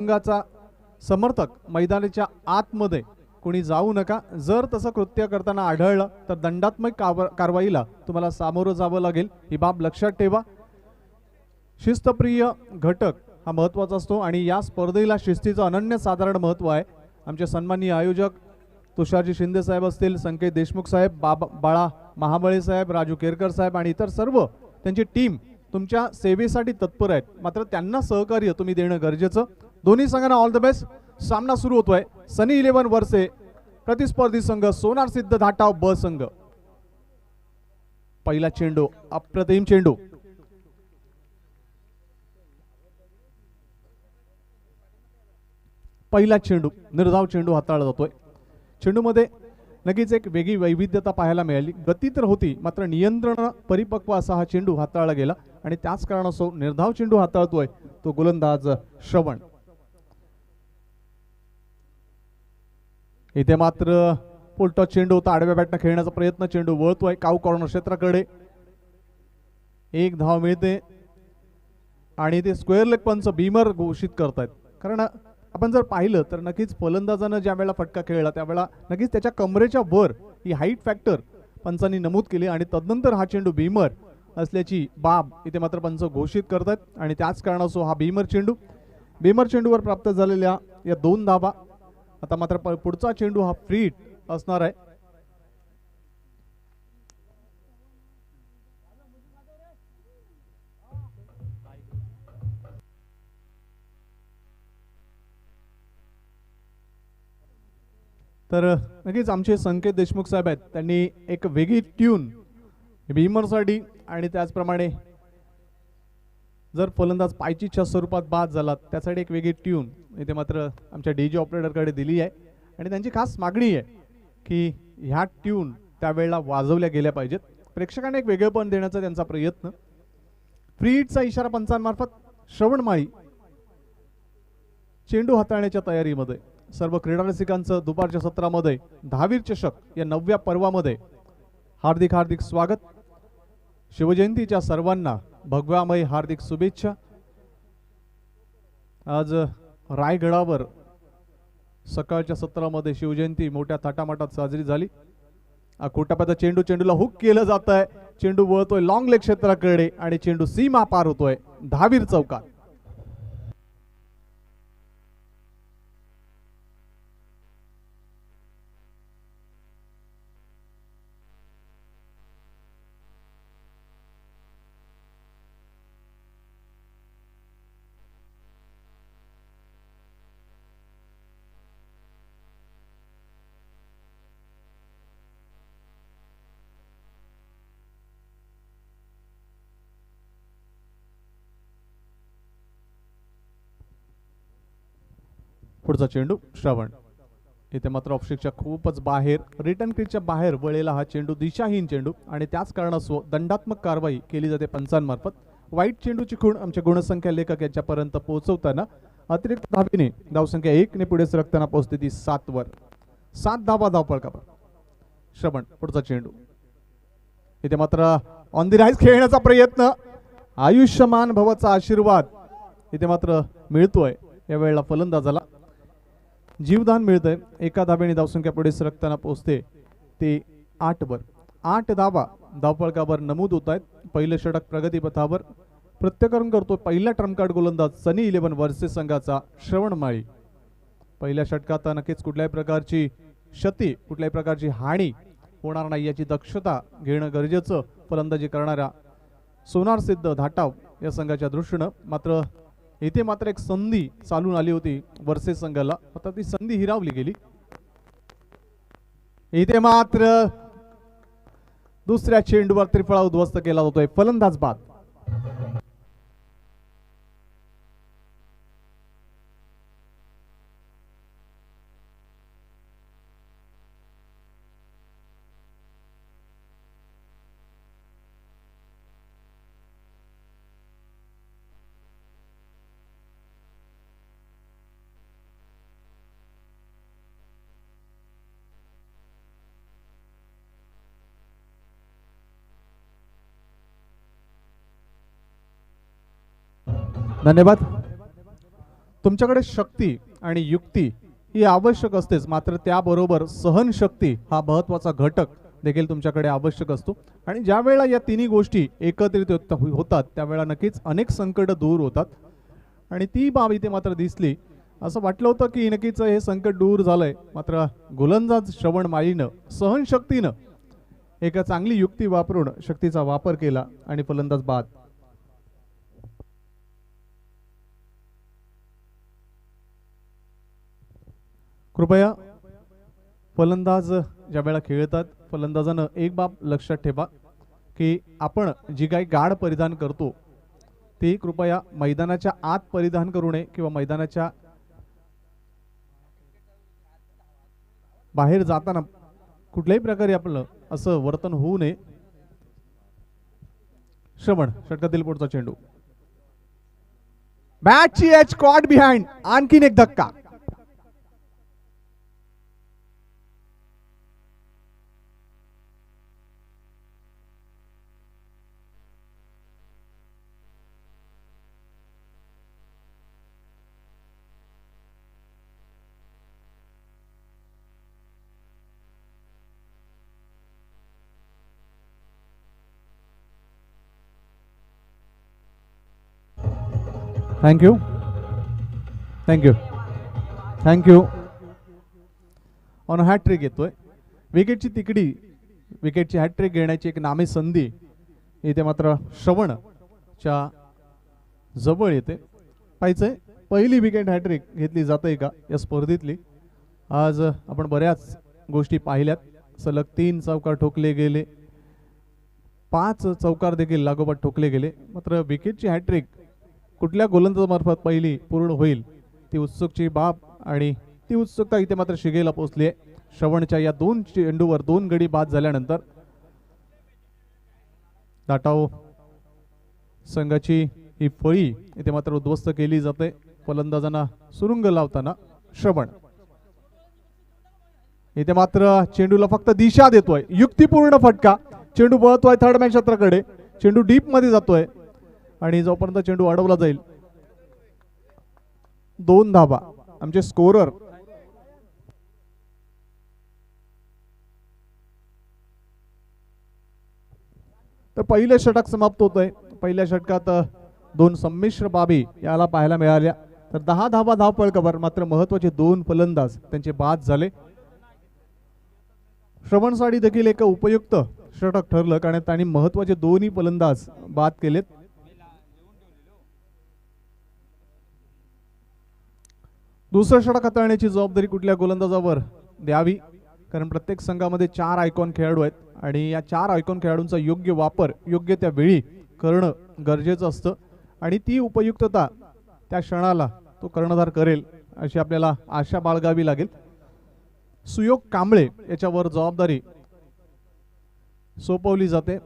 संघाचा समर्थक मैदानाच्या आतमध्ये कोणी जाऊ नका. जर तसं कृत्य करताना आढळलं तर दंडात्मक कारवाईला तुम्हाला सामोरं जावं लागेल. ही बाब लक्षात ठेवा. शिस्तप्रिय घटक हा महत्त्वाचा असतो आणि या स्पर्धेला शिस्तीचं अनन्यसाधारण महत्त्व आहे. आमचे सन्माननीय आयोजक तुषारजी शिंदे साहेब असतील, संकेत देशमुख साहेब, बाळा महाबळे साहेब, राजू केरकर साहेब आणि इतर सर्व त्यांची टीम तुमच्या सेवेसाठी तत्पर आहेत. मात्र त्यांना सहकार्य तुम्ही देणं गरजेचं. दोन्ही संघांना ऑल द बेस्ट. सामना सुरू होतोय. सनी 11 वर्से प्रतिस्पर्धी संघ सोनार सिद्ध धाटाव ब संघ. पहिला चेंडू, अप्रतिम चेंडू. पहिला चेंडू, निर्धाव चेंडू हाताळला जातोय. चेंडूमध्ये नक्कीच एक वेगळी वैविध्यता पाहायला मिळाली. गती तर होती, मात्र नियंत्रण परिपक्व असा हा चेंडू हाताळला गेला आणि त्याच कारणास्तव निर्धाव चेंडू हाताळतोय तो गोलंदाज श्रवण. इथे मात्र पुलटॉस चेंडू होता. आडव्या बॅटनं खेळण्याचा प्रयत्न, चेंडू वळतोय काऊ कॉर्नर क्षेत्राकडे. एक धाव मिळते आणि ते स्क्वेअर लेग पंच बीमर घोषित करतायत. कारण आपण जर पाहिलं तर नक्कीच फलंदाजानं ज्या वेळेला फटका खेळला त्यावेळेला नक्कीच त्याच्या कमरेच्या वर ही हाईट फॅक्टर पंचांनी नमूद केली आणि तदनंतर हा चेंडू बीमर असल्याची बाब इथे मात्र पंच घोषित करतायत आणि त्याच कारणास्तव हा बीमर चेंडूवर प्राप्त झालेल्या या 2 धावा. आता मात्र पुढचा चेंडू हा फ्री हिट असणार आहे. तर नक्कीच आमचे संकेत देशमुख साहेब आहेत, त्यांनी एक वेगळी ट्यून बीमरसाठी आणि त्याचप्रमाणे जर फलंदाज पायचीच्या स्वरूपात बाद झाला त्यासाठी एक वेगळी ट्यून इथे मात्र आमच्या डीजे ऑपरेटरकडे दिली आहे आणि त्यांची खास मागणी आहे की ह्या ट्यून त्यावेळेला वाजवल्या गेल्या पाहिजेत. प्रेक्षकांना एक वेगळेपण देण्याचा त्यांचा प्रयत्न. फ्री हिटचा इशारा पंचांमार्फत. श्रवण माळी चेंडू हाताळण्याच्या तयारीमध्ये. सर्व क्रीडा रसिकांचं दुपारच्या सत्रामध्ये दहावीर चषक या 9व्या पर्वामध्ये हार्दिक हार्दिक स्वागत. शिवजयंतीच्या सर्वांना भगव्यामय हार्दिक शुभेच्छा. आज रायगडावर सकाळच्या सत्रामध्ये शिवजयंती मोठ्या थाटामाटात साजरी झाली. कोटाप्याचा चेंडूला हुक केलं जात आहे. चेंडू वळतोय लॉंग लेग क्षेत्राकडे आणि चेंडू सीमा पार होतोय दहावीर चौकात. पुढचा चेंडू श्रवण. इथे मात्र ऑफस्टिकच्या खूपच बाहेर, रिटर्न क्रीजच्या बाहेर वळलेला हा चेंडू दिशाहीन चेंडू आणि त्याच कारणास्तव दंडात्मक कारवाई केली जाते पंचांमार्फत. वाईट चेंडूची खूण आमच्या गुणसंख्या लेखक यांच्यापर्यंत पोहोचवताना अतिरिक्त धावेने धावसंख्या 1 ने पुढे सरकताना पोहोचते ती 7 वर. 7 धावा धावपळकावर. श्रवण पुढचा चेंडू. इथे मात्र ऑन दी राईज खेळण्याचा प्रयत्न. आयुष्यमान भवाचा आशीर्वाद इथे मात्र मिळतोय यावेळेला फलंदाजाला. जीवदान मिळतंय. एका धावेने धावसंख्या पुढे सरकताना पोहोचते ते 8 वर. 8 धावा धावपळकावर नमूद होत आहेत. पहिलं षटक प्रगतीपथावर. प्रत्येकाकडून करतो पहिला ट्रम्प गोलंदाज सनी 11 वर्से संघाचा श्रवण माळी. पहिल्या षटकात नक्कीच कुठल्याही प्रकारची क्षती, कुठल्याही प्रकारची हानी होणार नाही याची दक्षता घेणं गरजेचं फलंदाजी करणाऱ्या सोनार सिद्ध धाटाव या संघाच्या दृष्टीनं. मात्र इथे मात्र एक संधी चालून आली होती वर्से संघाला, आता ती संधी हिरावली गेली. इथे मात्र दुसऱ्या चेंडूवर त्रिफळा उद्ध्वस्त केला जातोय. फलंदाज बाद. धन्यवाद. तुमच्याकडे शक्ती आणि युक्ती ही आवश्यक असतेच, मात्र त्याबरोबर सहनशक्ती हा महत्त्वाचा घटक देखील तुमच्याकडे आवश्यक असतो. आणि ज्या वेळेला या तिन्ही गोष्टी एकत्रित होतात त्यावेळेला नक्कीच अनेक संकट दूर होतात. आणि ती बाब इथे मात्र दिसली. असं वाटलं होतं की नक्कीच हे संकट दूर झालंय, मात्र गोलंदाज श्रवण माळीनं सहनशक्तीनं एक चांगली युक्ती वापरून शक्तीचा वापर केला आणि फलंदाज बाद. कृपया फलंदाज ज्या वेळेला खेळतात फलंदाजानं एक बाब लक्षात ठेवा की आपण जी काही गाड परिधान करतो ती कृपया मैदानाच्या आत परिधान करू नये किंवा मैदानाच्या बाहेर जाताना कुठल्याही प्रकारे आपलं असं वर्तन होऊ नये. श्रवण षटकातील पुढचा चेंडू, बॅटची एज कॉट बिहाइंड, आणखीन एक धक्का. Thank you thank you thank you. On hattrick येतोय. विकेटची तिकडी, विकेटची हॅट्रिक घेण्याची एक नामी संधी इथे मात्र श्रवणच्या जवळ येते. पाहिजे पहिली विकेट हॅट्रिक घेतली जाते का या स्पर्धेतली. आज आपण बऱ्याच गोष्टी पाहिल्यात. सलग 3 चौकार ठोकले गेले, 5 चौकार देखील लागोपाठ ठोकले गेले, मात्र विकेटची हॅट्रिक कुठल्या गोलंदाजामार्फत पहिली पूर्ण होईल ती उत्सुकची बाब आणि ती उत्सुकता इथे मात्र शिगेला पोहोचली आहे. श्रवणच्या या 2 चेंडूवर 2 गडी बाद झाल्यानंतर दाटाव संघाची ही फळी इथे मात्र उद्ध्वस्त केली जाते. फलंदाजांना सुरुंग लावताना श्रवण इथे मात्र चेंडूला फक्त दिशा देतोय. युक्तिपूर्ण फटका. चेंडू पळतोय थर्ड मॅन क्षेत्राकडे, चेंडू डीप मध्ये जातोय आणि जोपर्यंत चेंडू अडवला जाईल 2 धाबा आमचे स्कोरर. तर पहिलं षटक समाप्त होतंय. पहिल्या षटकात 2 संमिश्र बाबी याला पाहायला मिळाल्या. तर 10 धाबा धावपळ कव्हर, मात्र महत्वाचे 2 फलंदाज त्यांचे बाद झाले. श्रवणसाठी देखील एक उपयुक्त षटक ठरलं कारण त्यांनी महत्वाचे 2ही फलंदाज बाद केलेत. दुसरं षटक हाताळण्याची जबाबदारी कुठल्या गोलंदाजावर द्यावी, कारण प्रत्येक संघामध्ये 4 आयकॉन खेळाडू आहेत आणि या 4 आयकॉन खेळाडूंचा योग्य वापर योग्य त्या वेळी करणं गरजेचं असतं आणि ती उपयुक्तता त्या क्षणाला तो कर्णधार करेल अशी आपल्याला आशा बाळगावी लागेल. सुयोग कांबळे याच्यावर जबाबदारी सोपवली जाते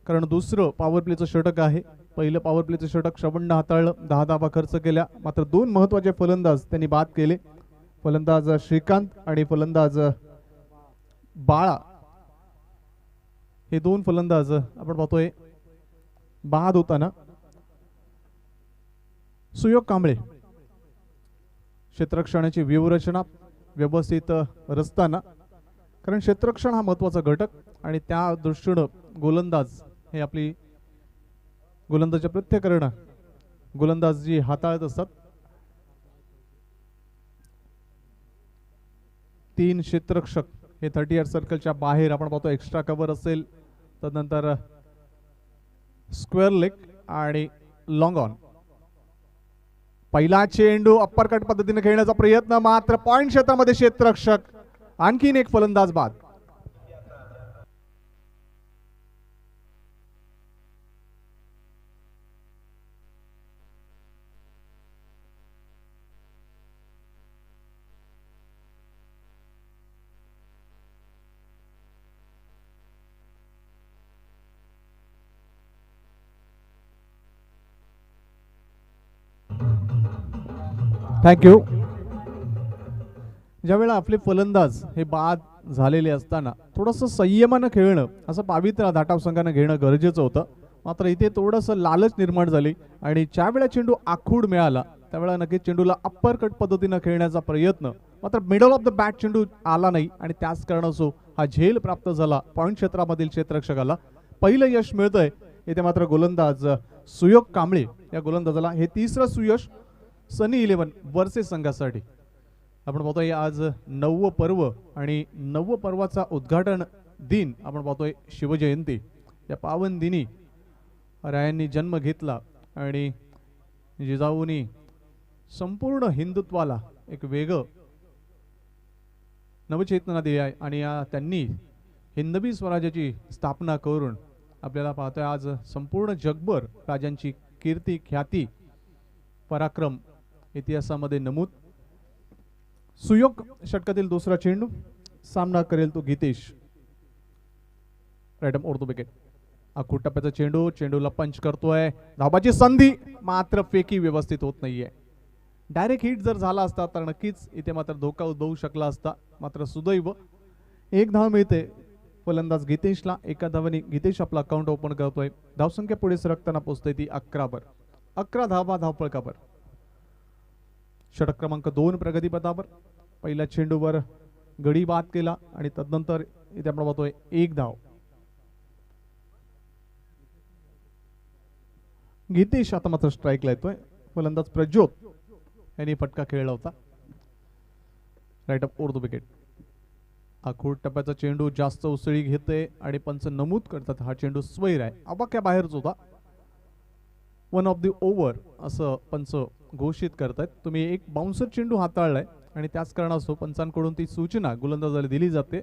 कारण दुसरं पॉवर प्लेचं षटक आहे. पहिलं पॉवर प्लेचं षटक श्रवणनं हाताळलं, 10 धाबा खर्च केल्या, मात्र 2 महत्वाचे फलंदाज त्यांनी बाद केले. फलंदाज श्रीकांत आणि फलंदाज बाळा हे 2 फलंदाज आपण पाहतोय बाद होताना. सुयोग कांबळे क्षेत्ररक्षणाची व्यूहरचना व्यवस्थित रचताना, कारण क्षेत्ररक्षण हा महत्वाचा घटक आणि त्या दृष्टीनं गोलंदाज हे आपली गोलंदाजच्या प्रत्येक गोलंदाज जी हाताळत असतात. 3 क्षेत्ररक्षक हे 30 यार्ड सर्कलच्या बाहेर आपण पाहतो. एक्स्ट्रा कव्हर असेल, तदनंतर स्क्वेअर लेग आणि लॉंग ऑन. पहिला चेंडू अप्परकट पद्धतीने खेळण्याचा प्रयत्न, मात्र पॉइंट क्षेत्रामध्ये क्षेत्ररक्षक, आणखीन एक फलंदाज बाद. थँक्यू. ज्यावेळेला आपले फलंदाज हे बाद झालेले असताना थोडंसं संयमानं खेळणं, असं पावित्र्य धाटाव संघानं घेणं गरजेचं होतं. मात्र इथे थोडंसं लालच निर्माण झाली आणि ज्या वेळेला चेंडू आखूड मिळाला त्यावेळेला नक्कीच चेंडूला अप्पर कट पद्धतीनं खेळण्याचा प्रयत्न, मात्र मिडल ऑफ द बॅट चेंडू आला नाही आणि त्याच कारणासो हा झेल प्राप्त झाला पॉइंट क्षेत्रामधील क्षेत्ररक्षकाला. पहिलं यश मिळतंय इथे मात्र गोलंदाज सुयोग कांबळे या गोलंदाजाला. हे तिसरं सुयश सनी 11 वर्सेस संघासाठी. आपण पाहतोय आज नववं पर्व आणि नववं पर्वाचा उद्घाटन दिन आपण पाहतोय शिवजयंती. या पावन दिनी रायांनी जन्म घेतला आणि जिजाऊनी संपूर्ण हिंदुत्वाला एक वेगळं नवचेतना दिली आहे आणि त्यांनी हिंदवी स्वराज्याची स्थापना करून आपल्याला पाहतोय आज संपूर्ण जगभर राजांची कीर्ती ख्याती पराक्रम इतिहासामध्ये नमूद. सुयोग षटकातील दुसरा चेंडू, सामना करेल तो गीतेश. राईट ओढतो विकेट. आखूट टप्प्याचा चेंडू, चेंडूला पंच करतोय, धाबाची संधी मात्र फेकी व्यवस्थित होत नाहीये. डायरेक्ट हिट जर झाला असता तर नक्कीच इथे मात्र धोका उद्भवू शकला असता, मात्र सुदैव एक धाव मिळते फलंदाज गीतेशला. एका धावाने गीतेश आपला अकाउंट ओपन करतोय. धावसंख्या पुढे सरकताना पोहोचते ती 11 वर. 11 धावा धावफलकावर. षटक क्रमांक 2 प्रगतीपथावर. पहिल्या चेंडूवर गडी बाद केला आणि तदनंतर इथे आपण पाहतोय एक धाव. गीतेश आता मात्र स्ट्राईकला येतोय. फलंदाज प्रज्योत यांनी फटका खेळला होता. Right up over the wicket. आखूट टप्प्याचा चेंडू जास्त उसळी घेते आणि पंच नमूद करतात हा चेंडू स्वैर आहे, आवाक्या बाहेरच होता. 1 ऑफ द ओव्हर असं पंच घोषित करतायत. तुम्ही एक बाउन्सर चेंडू हाताळलाय आणि त्याच कारणास्तव पंचांकडून ती सूचना गोलंदाजाला दिली जाते,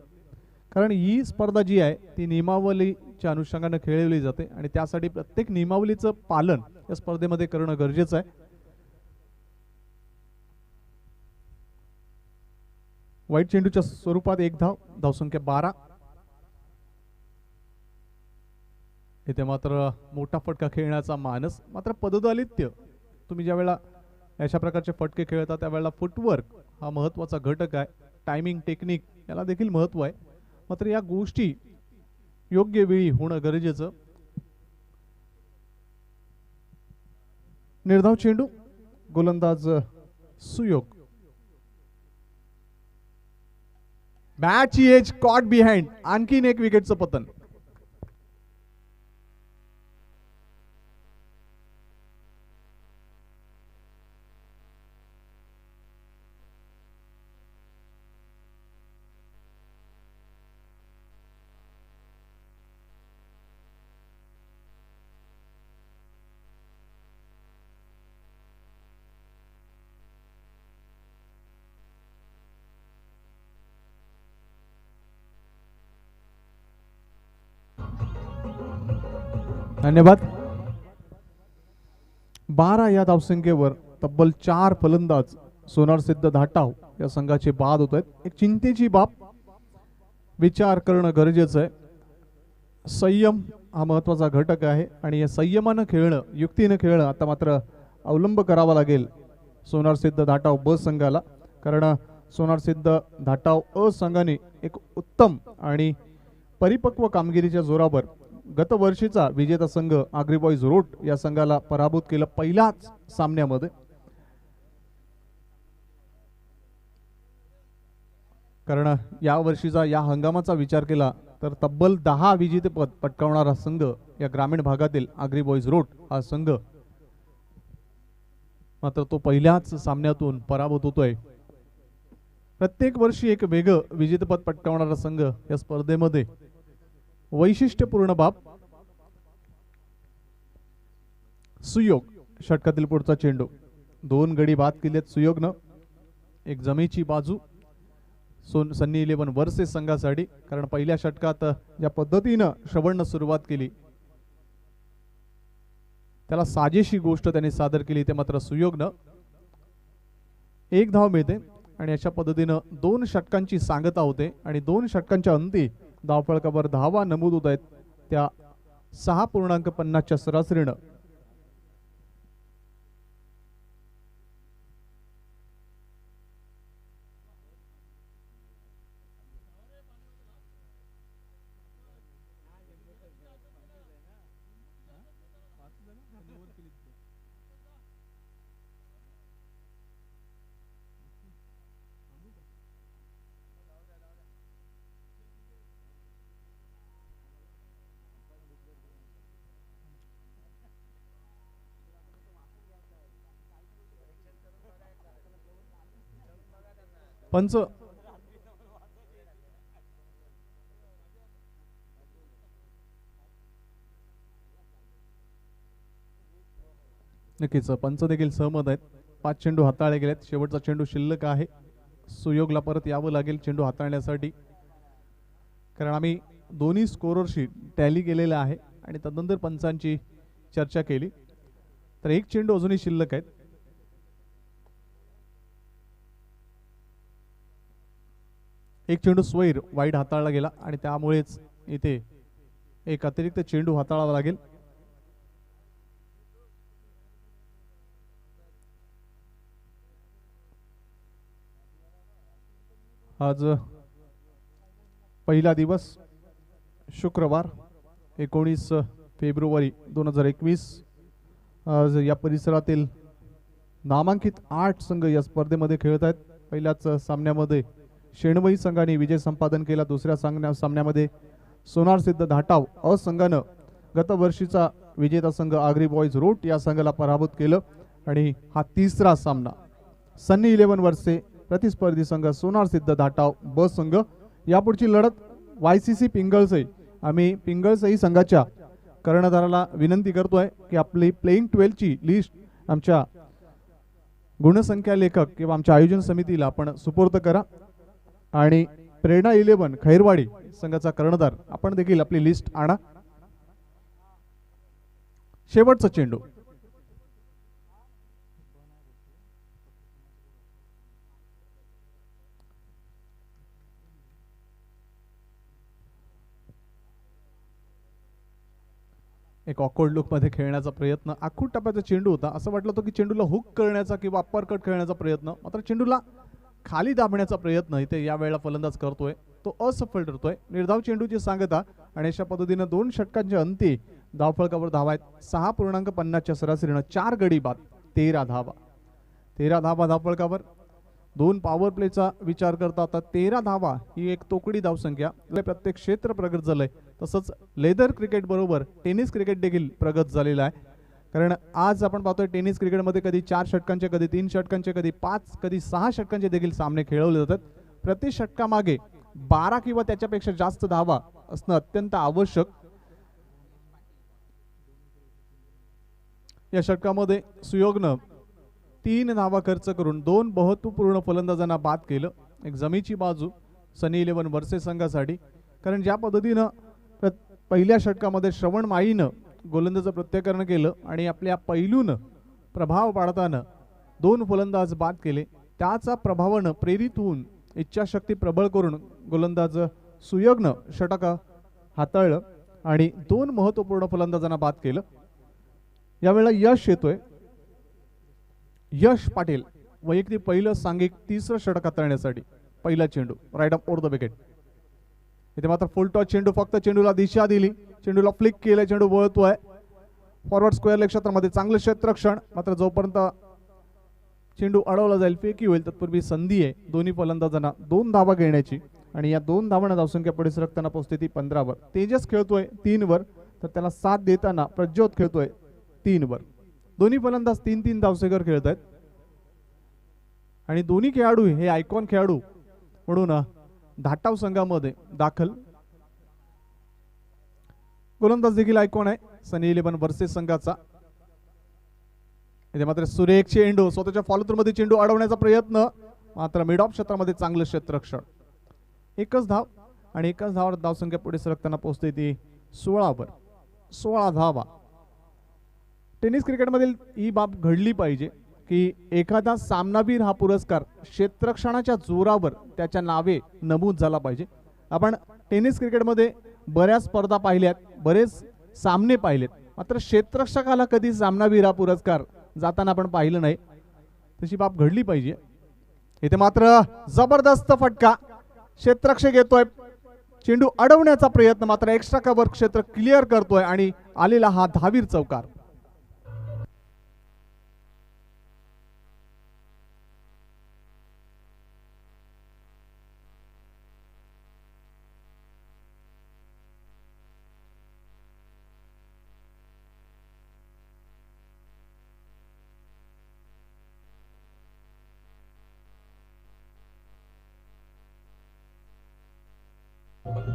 कारण ही स्पर्धा जी आहे ती नियमावलीच्या अनुषंगाने खेळवली जाते आणि त्यासाठी प्रत्येक नियमावलीचं पालन या स्पर्धेमध्ये करणं गरजेचं आहे. वाईट चेंडूच्या स्वरूपात एक धाव. धावसंख्या 12. इथे मात्र मोठा फटका खेळण्याचा मानस, मात्र पददालित्य. तुम्ही ज्या वेळेला अशा प्रकारचे फटके खेळता त्यावेळेला फुटवर्क हा महत्वाचा घटक आहे. टायमिंग टेक्निक याला देखील महत्व आहे, मात्र या गोष्टी योग्य वेळी होणं गरजेचं. निर्धाव चेंडू, गोलंदाज सुयोग. बॅटची एज कॉट बिहाइंड. आणखीन एक विकेटचं पतन. धन्यवाद. 12 या धावसंख्येवर तब्बल 4 फलंदाज सोनार सिद्ध धाटाव या संघाचे बाद होत आहेत. एक चिंतेची बाब. विचार करणं गरजेचं आहे. संयम हा महत्वाचा घटक आहे आणि या संयमानं खेळणं, युक्तीनं खेळणं आता मात्र अवलंब करावा लागेल सोनार सिद्ध धाटाव ब संघाला, कारण सोनार सिद्ध धाटाव अ संघाने एक उत्तम आणि परिपक्व कामगिरीच्या जोरावर गत वर्षीचा विजेता संघ आग्री बॉयज रोड या संघाला पराभूत केलं पहिल्याच सामन्यामध्ये. कारण या वर्षीचा या हंगामाचा विचार केला तर तब्बल 10 विजेतेपद पटकावणारा संघ या ग्रामीण भागातील आग्री बॉयज रोड हा संघ मात्र तो पहिल्याच सामन्यातून पराभूत होतोय. प्रत्येक वर्षी एक वेगळं विजेतेपद पटकावणारा संघ या स्पर्धेमध्ये वैशिष्ट्यपूर्ण बाब. सुयोग षटकातील पुढचा चेंडू. 2 गडी बाद केलेत सुयोगनं. एक जमेची बाजू सन्नी 11 वर्सेस संघासाठी, कारण पहिल्या षटकात ज्या पद्धतीनं श्रवणनं सुरुवात केली त्याला साजेशी गोष्ट त्यांनी सादर केली. ते मात्र सुयोगनं एक धाव मिळते आणि अशा पद्धतीनं 2 षटकांची सांगता होते आणि 2 षटकांच्या अंती धावफलकावर धावा नमूद होत आहेत त्या 6.50च्या सरासरीनं. पंच नक्कीच पंच देखील सहमत आहेत. 5 चेंडू हाताळले गेलेत. शेवटचा चेंडू शिल्लक आहे. सुयोगला परत यावं लागेल चेंडू हाताळण्यासाठी, कारण आम्ही दोन्ही स्कोररशी टॅली केलेलं आहे आणि तदनंतर पंचांची चर्चा केली. तर एक चेंडू अजूनही शिल्लक आहेत. एक चेंडू स्वैर वाईड हाताळला गेला आणि त्यामुळेच इथे एक अतिरिक्त चेंडू हाताळावा लागेल. आज पहिला दिवस शुक्रवार 19 फेब्रुवारी 2021. आज या परिसरातील नामांकित 8 संघ या स्पर्धेमध्ये खेळत आहेत. पहिल्याच सामन्यामध्ये शेणवई संघाने विजय संपादन केला. दुसऱ्या सामन्यामध्ये सोनार सिद्ध धाटाव अ संघानं गतवर्षीचा विजेता संघ आगरी बॉयज रोट या संघाला पराभूत केलं. आणि हा तिसरा सामना सन्नी 11 वर्षे प्रतिस्पर्धी संघ सोनार सिद्ध धाटाव ब संघ. यापुढची लढत YCC पिंगळसई. आम्ही पिंगळसई संघाच्या कर्णधाराला विनंती करतोय की आपली प्लेइंग 12 ची लिस्ट आमच्या गुणसंख्या लेखक किंवा आमच्या आयोजन समितीला आपण सुपूर्द करा. आणि प्रेरणा 11 खैरवाडी संघाचा कर्णधार आपण देखील आपली लिस्ट आणा. शेवटचा चेंडू एक ऑकवर्ड लुक मध्ये खेळण्याचा प्रयत्न. आखूड टप्प्याचा चेंडू होता. असं वाटलं होतं की चेंडूला हुक करण्याचा किंवा अप्पर कट खेळण्याचा प्रयत्न, मात्र चेंडूला खाली दाबण्याचा प्रयत्न इथे या वेळेला फलंदाज करतोय, तो असफल ठरतोय. निर्धाव चेंडूची सांगता आणि अशा पद्धतीने 2 षटकांच्या अंती धावफलकावर धावा आहेत 6.50 च्या सरासरीनं. 4 गडी बाद 13 धावा. 13 धावा धावफलकावर. 2 पॉवर प्लेचा विचार करता आता 13 धावा ही एक तोकडी धावसंख्या. प्रत्येक क्षेत्र प्रगत झालंय. तसंच लेदर क्रिकेट बरोबर टेनिस क्रिकेट देखील प्रगत झालेला आहे. कारण आज आपण पाहतोय टेनिस क्रिकेटमध्ये कधी 4 षटकांचे, कधी 3 षटकांचे, कधी 5, कधी 6 षटकांचे देखील सामने खेळवले जातात. प्रति षटकामागे 12 किंवा त्याच्यापेक्षा जास्त धावा असणं अत्यंत आवश्यक. या षटकामध्ये सुयोगनं 3 धावा खर्च करून 2 महत्वपूर्ण फलंदाजांना बाद केलं. एक जमीची बाजू सनी 11 वर्षे संघासाठी, कारण ज्या पद्धतीनं पहिल्या षटकामध्ये श्रवण माईनं गोलंदाज प्रत्याकरण केलं आणि आपल्या पैलून प्रभाव पाडताना 2 फलंदाज बाद केले, त्याचा प्रभावानं प्रेरित होऊन इच्छाशक्ती प्रबळ करून गोलंदाज सुयोगनं षटक हाताळलं आणि 2 महत्वपूर्ण फलंदाजांना बाद केलं. यावेळेला यश येतोय. यश पाटील वैयक्तिक पहिलं सांघिक 3रं षटक हाताळण्यासाठी. पहिला चेंडू right off over the wicket. इथे मात्र फुल टॉस चेंडू, फक्त चेंडूला दिशा दिली, चेंडूला फ्लिक केलं, चेंडू वळतोय फॉरवर्ड स्क्वेअर लेग क्षेत्रामध्ये. चांगलं क्षेत्ररक्षण, मात्र जोपर्यंत चेंडू अडवला जाईल फेकी होईल तत्पूर्वी संधी आहे दोन्ही फलंदाजांना 2 धावा घेण्याची. आणि या 2 धावांना धावसंख्या पुढे सरकताना पोहोचते ती 15 वर. तेजस खेळतोय 3 वर, तर त्याला साथ देताना प्रज्योत खेळतोय 3 वर. दोन्ही फलंदाज 3-3 धावसंख्येवर खेळत आहेत आणि दोन्ही खेळाडू हे आयकॉन खेळाडू म्हणून धाटाव संघामध्ये दाखल. गोलंदाज देखील आयकॉन आहे सनी 11 वर्सेस संघाचा. इथे मात्र सुरेख चेंडू, स्वतःच्या फॉलोथ्रूमध्ये चेंडू अडवण्याचा प्रयत्न, मात्र मिड ऑफ क्षेत्रामध्ये चांगलं क्षेत्ररक्षण. एकच धाव आणि एकाच धावावर धावसंख्या पुढे सरकताना पोहोचते ती 16 वर. 16 धावा. टेनिस क्रिकेटमधील ही बाब घडली पाहिजे की एखादा सामनावीर हा पुरस्कार क्षेत्ररक्षणाच्या जोरावर त्याच्या नावे नमूद झाला पाहिजे. आपण टेनिस क्रिकेटमध्ये बऱ्याच स्पर्धा पाहिल्यात, बरेच सामने पाहिलेत, मात्र क्षेत्ररक्षकाला कधी सामनावीर हा पुरस्कार जाताना आपण पाहिलं नाही. तशी बाब घडली पाहिजे. इथे मात्र जबरदस्त फटका, क्षेत्ररक्षक येतोय, चेंडू अडवण्याचा प्रयत्न, मात्र एक्स्ट्रा कव्हर क्षेत्र क्लिअर करतोय आणि आलेला हा धावीर चौकार.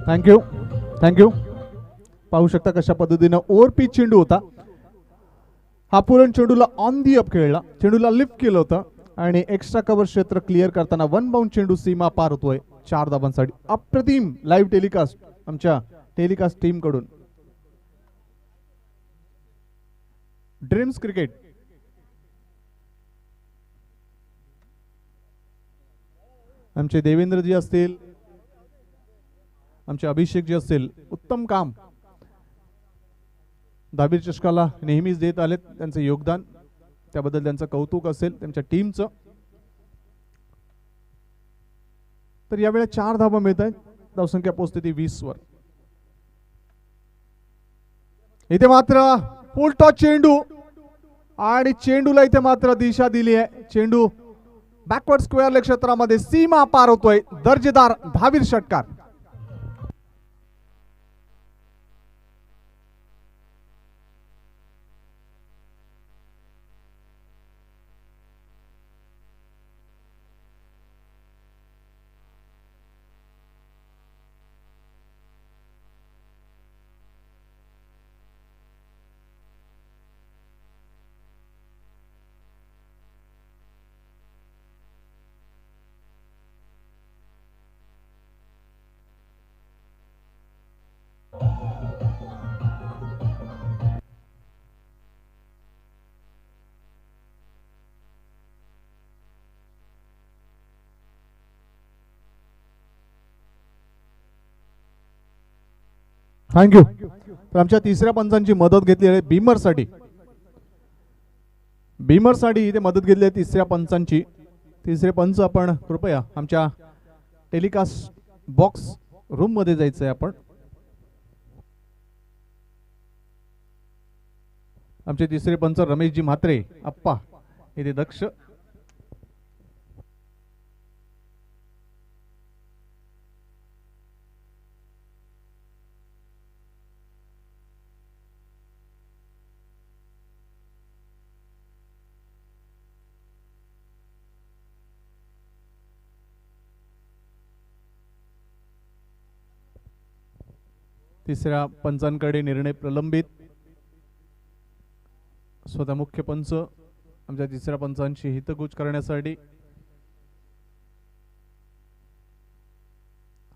Thank you thank you. पाहू शकता कशा पद्धतीनं ओव्हरपिच चेंडू होता. हा पुरण चेंडूला ऑन दी अप खेळला, चेंडूला लिफ्ट केलं होतं आणि एक्स्ट्रा कव्हर क्षेत्र क्लिअर करताना वन बाउंड चेंडू सीमा पार होतोय 4 धावांसाठी. अप्रतिम लाईव्ह टेलिकास्ट आमच्या टेलिकास्ट टीम कडून. ड्रीम्स क्रिकेट आमचे देवेंद्रजी असतील, आमचे अभिषेकजी असतील, उत्तम काम दहावीर चषकाला नेहमीच देत आलेत. त्यांचं योगदान त्याबद्दल त्यांचं कौतुक असेल त्यांच्या टीमचं. तर यावेळी 4 धावा मिळत आहेत. धावसंख्या पोहोचते ती 20 वर. इथे मात्र फुल टॉस चेंडू आणि चेंडूला इथे मात्र दिशा दिली आहे. चेंडू बॅकवर्ड स्क्वेअर लेग क्षेत्रामध्ये सीमा पार होतोय. दर्जेदार दहावीर षटकार. थँक्यू. तर आमच्या तिसऱ्या पंचांची मदत घेतली आहे बीमरसाठी. बीमरसाठी इथे मदत घेतली आहे तिसऱ्या पंचांची. तिसरे पंच आपण कृपया आमच्या टेलिकास्ट बॉक्स रूम मध्ये जायचंय आपण. आमचे तिसरे पंच रमेशजी म्हात्रे अप्पा इथे दक्ष. तिसऱ्या पंचांकडे निर्णय प्रलंबित. स्वतः मुख्य पंच आमच्या तिसऱ्या पंचांची हितगुज करण्यासाठी.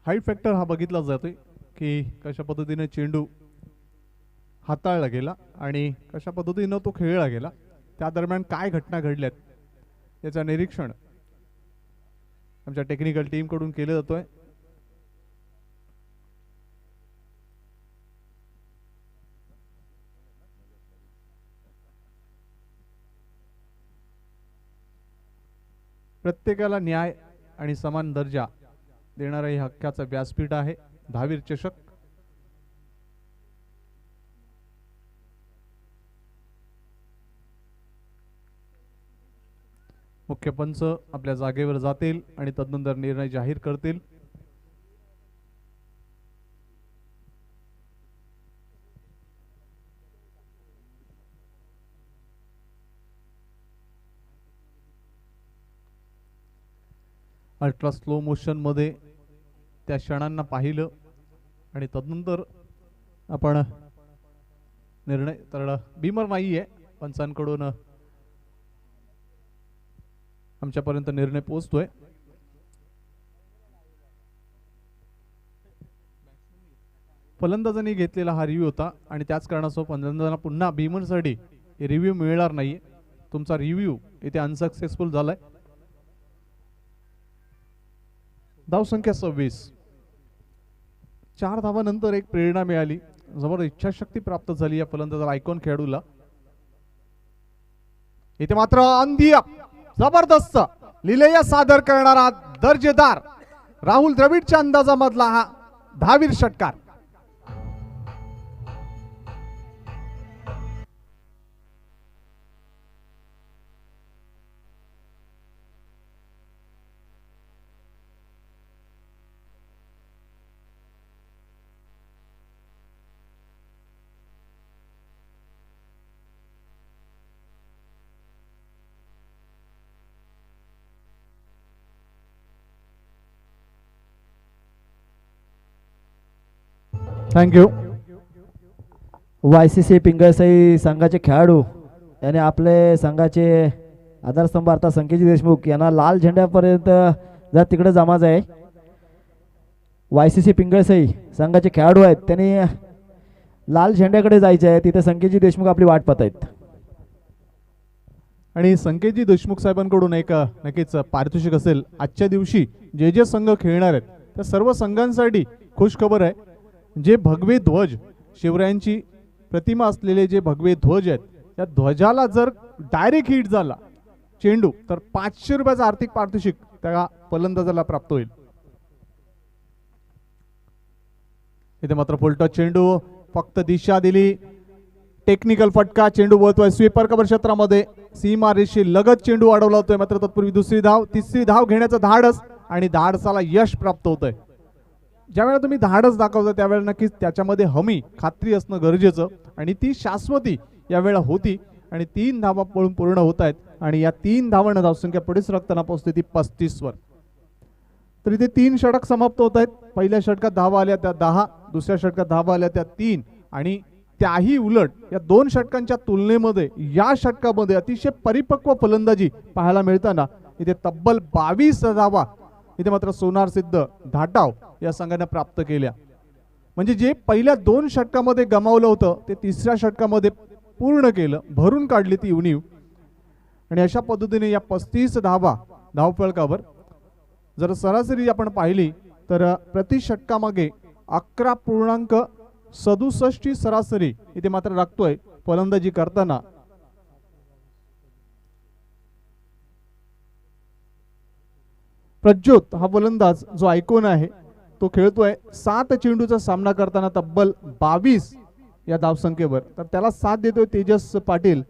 हाईट फॅक्टर हा बघितला जातोय की कशा पद्धतीने चेंडू हाताळला गेला आणि कशा पद्धतीने तो खेळला गेला, त्या दरम्यान काय घटना घडल्यात याचं निरीक्षण आमच्या टेक्निकल टीम कडून केलं जातोय. प्रत्येकाला न्याय आणि समान दर्जा देणारा हे हक्काचं व्यासपीठ आहे दहावीर चषक. मुख्य पंच आपल्या जागेवर जातील आणि तदनंतर निर्णय जाहीर करतील. अल्ट्रा स्लो मोशन मध्ये त्या क्षणांना पाहिलं आणि तदनंतर आपण निर्णय. तर बीमर नाहीये पंचांकडून आमच्यापर्यंत निर्णय पोहोचतोय. फलंदाजांनी घेतलेला हा रिव्ह्यू होता आणि त्याच कारणास्तव फलंदाजांना पुन्हा बीमरसाठी रिव्ह्यू मिळणार नाहीये. तुमचा रिव्ह्यू इथे अनसक्सेसफुल झालाय. धावसंख्या 26. 4 धावानंतर एक प्रेरणा मिळाली, जबर इच्छाशक्ती प्राप्त झाली या फलंदाजाला, आयकॉन खेळाडूला. इथे मात्र अंधिया जबरदस्त लिलेया सादर करणारा दर्जेदार राहुल द्रविडच्या अंदाजामधला हा दहावीर षटकार. थँक्यू. YCC पिंगळसई संघाचे खेळाडू याने आपले संघाचे आधारस्तंभ अर्थात संकेजी देशमुख यांना लाल झेंड्यापर्यंत जर तिकडे जमायचं आहे. YCC पिंगळसई संघाचे खेळाडू आहेत त्यांनी लाल झेंड्याकडे जायचे आहे. तिथे संकेजी देशमुख आपली वाट पाहत आहेत. आणि संकेतजी देशमुख साहेबांकडून एक नक्कीच पारितोषिक असेल. आजच्या दिवशी जे जे संघ खेळणार आहेत त्या सर्व संघांसाठी खुश खबर आहे. जे भगवे ध्वज शिवरायांची प्रतिमा असलेले जे भगवे ध्वज आहेत त्या ध्वजाला जर डायरेक्ट हिट झाला चेंडू तर 500 रुपयाचं आर्थिक पारितोषिक त्या फलंदाजाला प्राप्त होईल. इथे मात्र फुलटॉस चेंडू फक्त दिशा दिली. टेक्निकल फटका. चेंडू वळतोय स्वीपर कव्हर क्षेत्रामध्ये. सीमा रेषे लगत चेंडू अडवला होतोय. मात्र तत्पूर्वी दुसरी धाव तिसरी धाव घेण्याचं धाडस आणि धाडसाला यश प्राप्त होतंय. ज्यावेळेला तुम्ही धाडस दाखवता त्यावेळेला नक्कीच त्याच्यामध्ये हमी खात्री असणं गरजेचं आणि ती शाश्वती यावेळेला होती आणि 3 धावा पळून पूर्ण होत आहेत आणि या 3 धावांना धावसंख्या पुढे सरकताना पोहोचते ती 35 वर. तर इथे 3 षटक समाप्त होत आहेत. पहिल्या षटकात धावा आल्या त्या 10, दुसऱ्या षटकात धावा आल्या त्या 3 आणि त्याही उलट या 2 षटकांच्या तुलनेमध्ये या षटकामध्ये अतिशय परिपक्व फलंदाजी पाहायला मिळताना इथे तब्बल 22 धावा इथे मात्र सोनार सिद्ध धाटाव या संघाने प्राप्त केल्या. म्हणजे जे पहिल्या 2 षटकामध्ये गमावलं होतं ते तिसऱ्या षटकामध्ये पूर्ण केलं. भरून काढली ती उणीव आणि अशा पद्धतीने या 35 धावा धावफलकावर जर सरासरी आपण पाहिली तर प्रति षटकामागे 11.67 सरासरी इथे मात्र राखतोय फलंदाजी करताना. प्रज्योत हा फलंदाज जो आयकॉन आहे तो खेळतोय 7 चेंडूचा सामना करताना तब्बल 22 या धावसंख्येवर. तर त्याला साथ देतोय तेजस पाटील.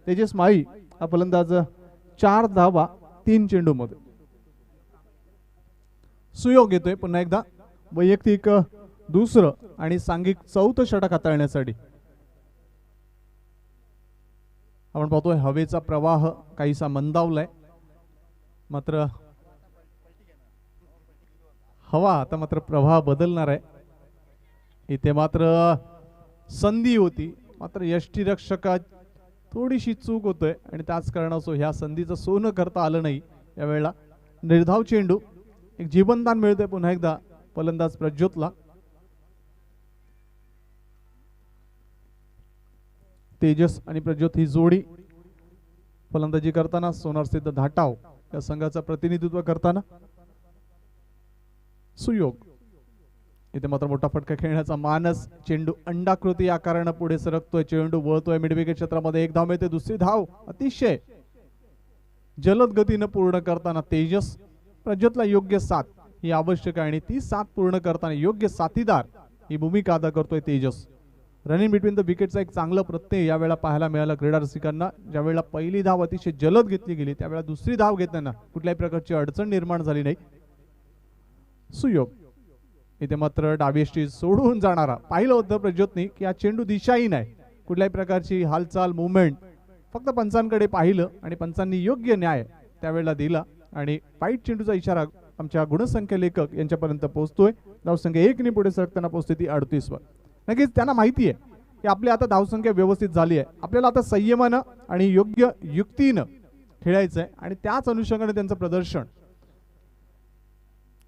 तेजस माळी हा फलंदाज 4 धावा 3 चेंडू मध्ये. सुयोग येतोय पुन्हा एकदा वैयक्तिक दुसरं आणि सांघिक 4थं षटक हाताळण्यासाठी. आपण पाहतोय हवेचा प्रवाह काहीसा मंदावलाय. मात्र हवा आता मात्र प्रवाह बदलणार आहे. इथे मात्र संधी होती मात्र यष्टीरक्षकात थोडीशी चूक होतोय आणि त्याच कारणासो ह्या संधीचं सोनं करता आलं नाही. यावेळेला निर्धाव चेंडू एक जीवनदान मिळतंय पुन्हा एकदा फलंदाज प्रज्योतला. तेजस आणि प्रज्योत ही जोडी फलंदाजी करताना सोनार सिद्ध धाटाव या संघाचं प्रतिनिधित्व करताना. सुयोग इथे मात्र मोठा फटका खेळण्याचा मानस. चेंडू अंडाकृती आकाराने पुढे सरकतोय. चेंडू वळतोय मिडविकेट क्षेत्रामध्ये. 1 धाव मिळते. दुसरी धाव अतिशय जलद गतीने पूर्ण करताना तेजस. प्रज्योतला योग्य साथ ही आवश्यक आहे आणि ती साथ पूर्ण करताना योग्य साथीदार ही भूमिका अदा करतोय तेजस. रनिंग बिटवीन द विकेटचा एक चांगला प्रत्यय यावेळेला पाहायला मिळाला क्रीडा रसिकांना. ज्यावेळेला पहिली धाव अतिशय जलद घेतली गेली त्यावेळेला दुसरी धाव घेताना कुठल्याही प्रकारची अडचण निर्माण झाली नाही. सुयोग इथे मात्र डावीष्टी सोडून जाणारा पाहिलं होतं प्रज्योतनी की हा चेंडू दिशाही नाही. कुठल्याही प्रकारची हालचाल मुवमेंट फक्त पंचांकडे पाहिलं आणि पंचांनी योग्य न्याय त्यावेळेला दिला आणि वाईट चेंडूचा इशारा आमच्या गुणसंख्या लेखक यांच्यापर्यंत पोहोचतोय. धावसंख्या 1 ने पुढे सरकताना पोहोचते ती 38 वर. नक्कीच त्यांना माहिती आहे की आपली आता धावसंख्या व्यवस्थित झाली आहे. आपल्याला आता संयमानं आणि योग्य युक्तीनं खेळायचं आहे आणि त्याच अनुषंगाने त्यांचं प्रदर्शन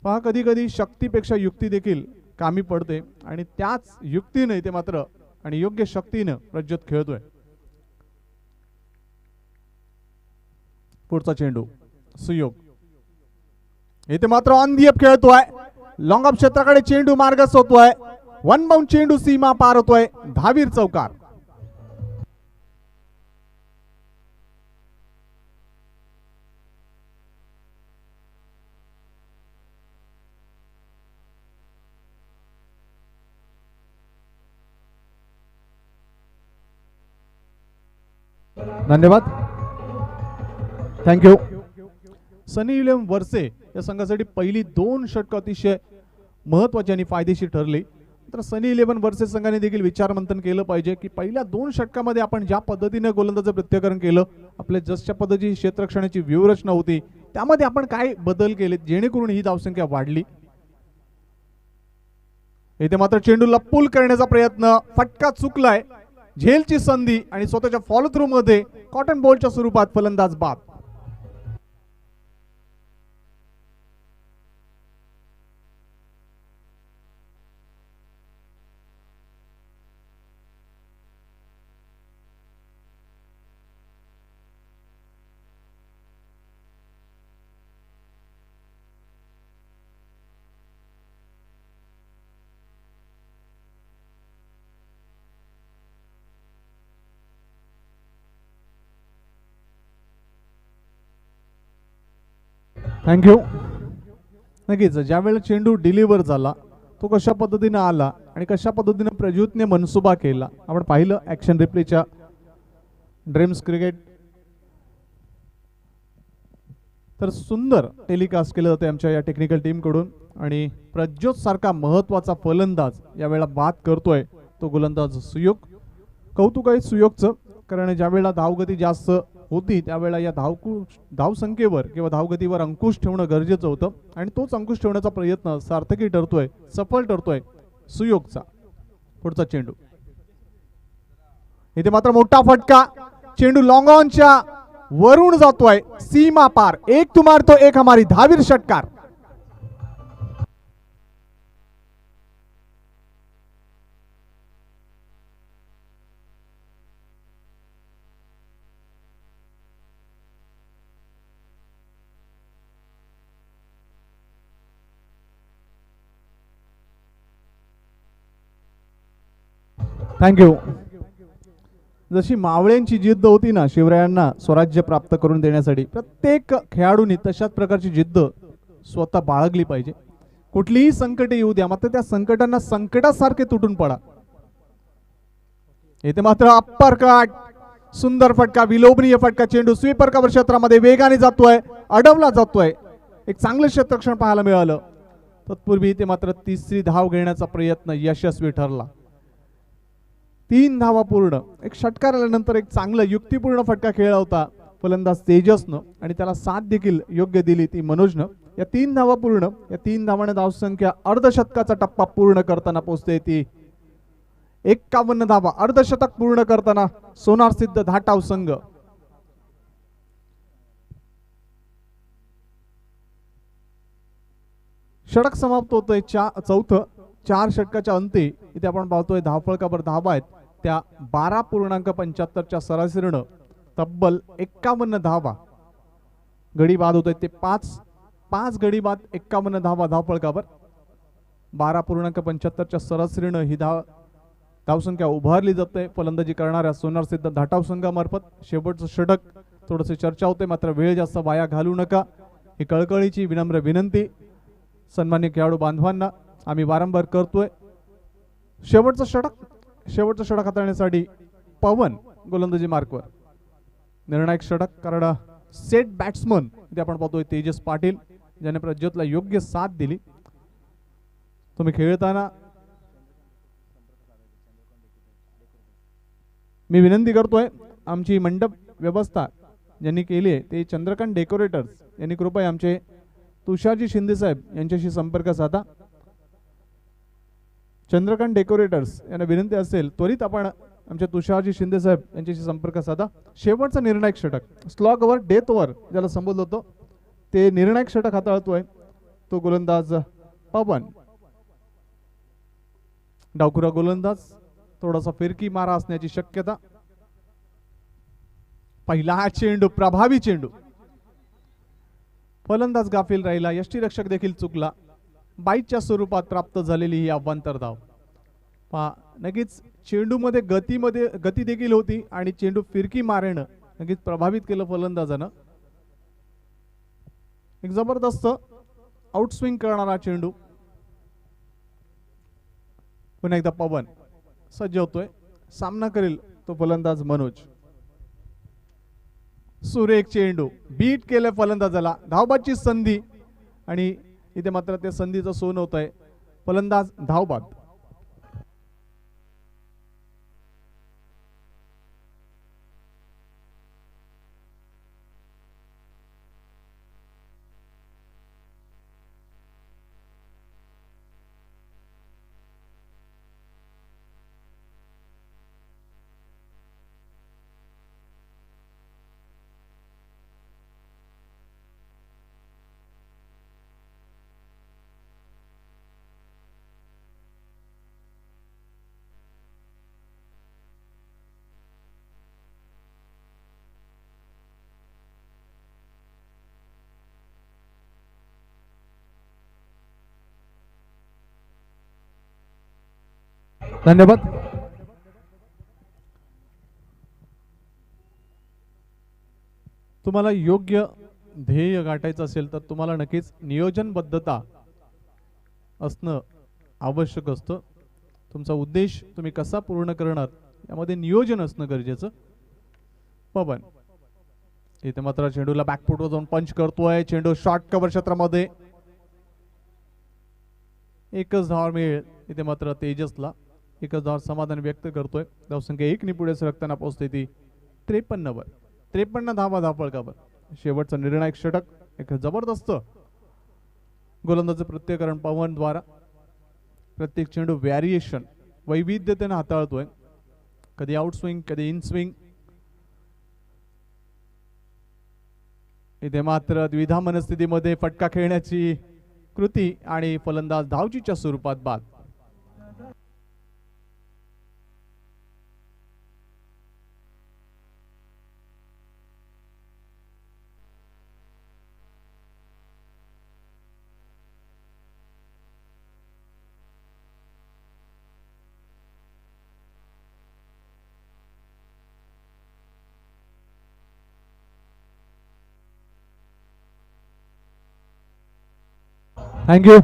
पहा. कधी कधी शक्तीपेक्षा युक्ती देखील कामी पडते आणि त्याच युक्तीने ते मात्र आणि योग्य शक्तीनं प्रज्योत खेळतोय. पुढचा चेंडू सुयोग इथे मात्र ऑन दी अप खेळतोय. लॉंग ऑफ क्षेत्राकडे चेंडू मार्गस्थ होतोय. 1 बाउंड चेंडू सीमा पार होतोय. धावीर चौकार. धन्यवाद. थँक्यू. सनी इलेव्हन वर्से या संघासाठी पहिली 2 षटकं अतिशय महत्वाची आणि फायदेशीर ठरली. तर सनी इलेव्हन वर्से संघाने देखील विचारमंथन केलं पाहिजे की पहिल्या 2 षटकामध्ये आपण ज्या पद्धतीने गोलंदाजाचं प्रत्याकरण केलं, आपल्या जसच्या पद्धतीची क्षेत्ररक्षणाची व्यूहरचना होती त्यामध्ये आपण काय बदल केले जेणेकरून ही धावसंख्या वाढली. इथे मात्र चेंडूला पुल करण्याचा प्रयत्न, फटका चुकलाय, झेलची संधी आणि स्वतःच्या फॉलो थ्रू मध्ये कॉटन बॉलच्या स्वरूपात फलंदाज बाद. थँक्यू. नक्कीच ज्या वेळेला चेंडू डिलिव्हर झाला तो कशा पद्धतीने आला आणि कशा पद्धतीने प्रज्योतने मनसुबा केला आपण पाहिलं ॲक्शन रिप्लेच्या ड्रीम्स क्रिकेट. तर सुंदर टेलिकास्ट केलं जाते आमच्या या टेक्निकल टीमकडून आणि प्रज्योत सारखा महत्त्वाचा फलंदाज यावेळेला बाद करतोय तो गोलंदाज सुयोग. कौतुक आहे सुयोगचं, कारण ज्यावेळेला धावगती जास्त होती त्यावेळेला या धावसंख्येवर किंवा धावगतीवर अंकुश ठेवणं गरजेचं होतं आणि तोच अंकुश ठेवण्याचा प्रयत्न सार्थकी ठरतोय, सफल ठरतोय सुयोगचा. पुढचा चेंडू, इथे मात्र मोठा फटका, चेंडू लॉंग ऑनच्या वरून जातोय सीमा पार. एक तुम्हार तो एक हमारी, धावीर षटकार. थँक्यू. जशी मावळ्यांची जिद्द होती ना शिवरायांना स्वराज्य प्राप्त करून देण्यासाठी, प्रत्येक खेळाडूंनी तशाच प्रकारची जिद्द स्वतः बाळगली पाहिजे. कुठलीही संकटे येऊ द्या मात्र त्या संकटांना संकटासारखे तुटून पडा. इथे मात्र अप्पर कट, सुंदर फटका, विलोभनीय फटका, चेंडू स्वीपर कव्हर क्षेत्रामध्ये वेगाने जातोय, अडवला जातोय. एक चांगलं क्षेत्ररक्षण पाहायला मिळालं. तत्पूर्वी इथे मात्र तिसरी धाव घेण्याचा प्रयत्न यशस्वी ठरला. 3 धावा पूर्ण. एक षटकार आल्यानंतर एक चांगला युक्तिपूर्ण फटका खेळला होता फलंदाज तेजसनं आणि त्याला साथ देखील योग्य दिली ती मनोजनं. या 3 धावा पूर्ण, या 3 धावाने धावसंख्या अर्धशतकाचा टप्पा पूर्ण करताना पोहोचते ती 51 धावा. अर्धशतक पूर्ण करताना सोनार सिद्ध धाटाव संघ. षटक समाप्त होतोय चौथं. 4 षटकाच्या अंती इथे आपण पाहतोय धावफलकावर धावा आहेत त्या 12.75च्या सरासरीनं तब्बल 51 धावा. गडी बाद होत आहेत ते 5 गडी बाद 51 धावा धावफलकावर. 12.75च्या सरासरीनं ही धावसंख्या उभारली जाते फलंदाजी करणाऱ्या सोनार सिद्ध धाटाव संघामार्फत. शेवटचं षटक थोडंसं चर्चा होते मात्र वेळ जास्त वाया घालू नका ही कळकळीची विनम्र विनंती सन्मान्य खेळाडू बांधवांना आम्ही वारंवार करतोय. शेवटचं षटक हाताळण्यासाठी पवन गोलंदाजी मार्कवर. निर्णायक षटक कारण सेट बॅट्समन इथे आपण पाहतोय तेजस पाटील ज्याने प्रज्योतला योग्य साथ दिली. तुम्ही खेळताना मी विनंती करतोय आमची मंडप व्यवस्था ज्यांनी केली आहे ते चंद्रकांत डेकोरेटर्स यांनी कृपया आमचे तुषारजी शिंदे साहेब यांच्याशी संपर्क साधा. चंद्रकांत डेकोरेटर्स यांना विनंती असेल त्वरित आपण आमच्या तुषारजी शिंदे साहेब यांच्याशी संपर्क साधा. शेवटचा निर्णायक षटक स्लॉग ओव्हर डेथ ओव्हर ज्याला संबोधलं होतं ते निर्णायक षटक हाताळतोय तो गोलंदाज पवन. डावखुरा गोलंदाज, थोडासा फिरकी मारा असण्याची शक्यता. पहिला हा चेंडू प्रभावी चेंडू, फलंदाज गाफील राहिला, यष्टीरक्षक देखील चुकला. बाईटच्या स्वरूपात प्राप्त झालेली ही अवांतर धाव. नक्कीच चेंडूमध्ये गती देखील होती आणि चेंडू फिरकी मारणं नक्कीच प्रभावित केलं फलंदाजानं. एक जबरदस्त आउटस्विंग करणारा चेंडू. पुन्हा एकदा पवन सज्ज होतोय, सामना करेल तो फलंदाज मनोज. सुरेख चेंडू, बीट केलं फलंदाजाला, धावबादची संधी आणि इथे मात्र त्या संधीचं सोन होत आहे. फलंदाज धावबाद. धन्यवाद. तुम्हाला योग्य ध्येय गाठायचं असेल तर तुम्हाला नक्कीच नियोजनबद्धता असणं आवश्यक असतं. तुमचा उद्देश तुम्ही कसा पूर्ण करणार यामध्ये नियोजन असणं गरजेचं. पवन इथे मात्र चेंडूला बॅकफुटवर जाऊन पंच करतोय. चेंडू शॉर्ट कव्हर क्षेत्रामध्ये एकच धाव मिळेल. इथे मात्र तेजसला एकच धाव समाधान व्यक्त करतोय. धावसंख्या 1 ने पुढे सरकताना पोहोचते ती 53 वर. 53 धावा धावफलकावर. शेवटचा निर्णायक षटक एक जबरदस्त गोलंदाज प्रत्येकरण पवन द्वारा. प्रत्येक चेंडू व्हॅरिएशन वैविध्यतेने हाताळतोय. कधी आउट स्विंग कधी इन स्विंग. इथे मात्र द्विधा मनस्थितीमध्ये फटका खेळण्याची कृती आणि फलंदाज धावचीच्या स्वरूपात बाद. थँक्यू.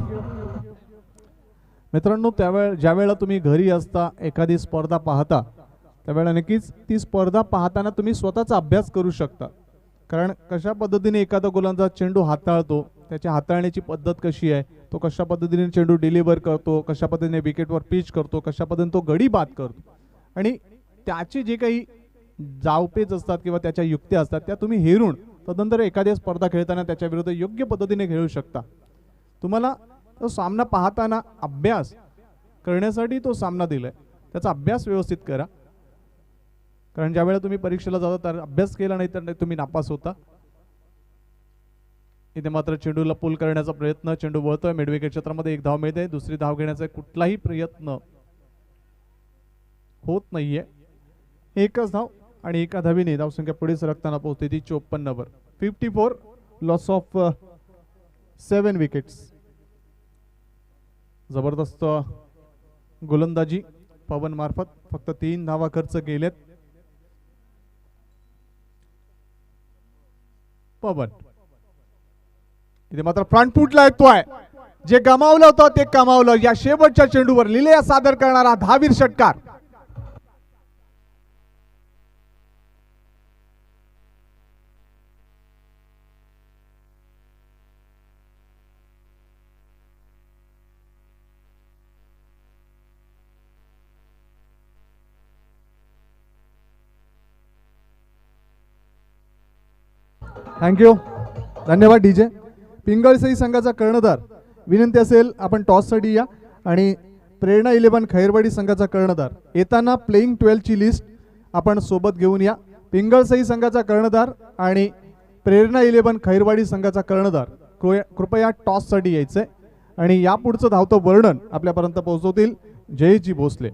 मित्रांनो, ज्यावेळेला तुम्ही घरी असता एखादी स्पर्धा पाहता त्यावेळेला नक्कीच ती स्पर्धा पाहताना तुम्ही स्वतःचा अभ्यास करू शकता. कारण कशा पद्धतीने एखादा गोलंदाज चेंडू हाताळतो, त्याच्या हाताळण्याची पद्धत कशी आहे, तो कशा पद्धतीने चेंडू डिलिव्हर करतो, कशा पद्धतीने विकेटवर पिच करतो, कशा पद्धतीने तो गडी बाद करतो आणि त्याचे जे काही जावपेच असतात किंवा त्याच्या युक्त्या असतात त्या तुम्ही हेरून तदनंतर एखाद्या स्पर्धा खेळताना त्याच्या विरुद्ध योग्य पद्धतीने खेळू शकता. तुम्हाला तो सामना पाहताना अभ्यास करण्यासाठी तो सामना दिलाय. त्याचा अभ्यास व्यवस्थित करा. कारण ज्यावेळेला तुम्ही परीक्षेला जाता तर अभ्यास केला नाही तर तुम्ही नापास होता. इथे मात्र चेंडूला पुल करण्याचा प्रयत्न. चेंडू वळतोय. मिडविकेट क्षेत्रामध्ये एक धाव मिळते. दुसरी धाव घेण्याचा कुठलाही प्रयत्न होत नाहीये. एकच धाव आणि एका धावीने धावसंख्या पुढे सरकताना पोहोचते ती 54 वर. 54 लॉस ऑफ 7 विकेट्स. जबरदस्त गोलंदाजी पवन मार्फत. फक्त 3 धावा खर्च केलेत. पवन इथे मात्र फ्रंट फुटला येतोय. जे गमावलं होतं ते कमावलं. या शेवटच्या चेंडूवर लिलेया सादर करणारा धावीर षटकार. थँक्यू. धन्यवाद डीजे. पिंगळसई संघाचा कर्णधार विनंती असेल आपण टॉससाठी या आणि प्रेरणा 11 खैरवाडी संघाचा कर्णधार येताना प्लेइंग 12 ची लिस्ट आपण सोबत घेऊन या. पिंगळसई संघाचा कर्णधार आणि प्रेरणा 11 खैरवाडी संघाचा कर्णधार कृपया टॉससाठी यायचंय आणि यापुढचं धावतं वर्णन आपल्यापर्यंत पोहोचवतील जयजी भोसले.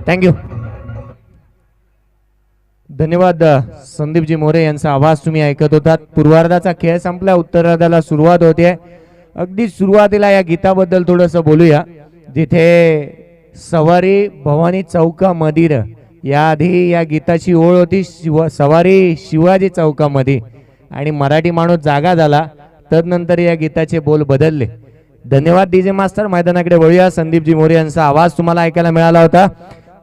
थँक्यू. धन्यवाद संदीपजी मोरे यांचा आवाज तुम्ही ऐकत होतात. पूर्वार्धाचा खेळ संपला. उत्तरार्धाला सुरुवात होते. अगदी सुरुवातीला या गीताबद्दल थोडंसं बोलूया. जिथे सवारी भवानी चौकामधील याआधी या गीताची ओळ होती सवारी शिवाजी चौकामध्ये आणि मराठी माणूस जागा झाला. तदनंतर या गीताचे बोल बदलले. धन्यवाद डीजे मास्टर. मैदानाकडे वळूया. संदीपजी मोरे यांचा आवाज तुम्हाला ऐकायला मिळाला होता.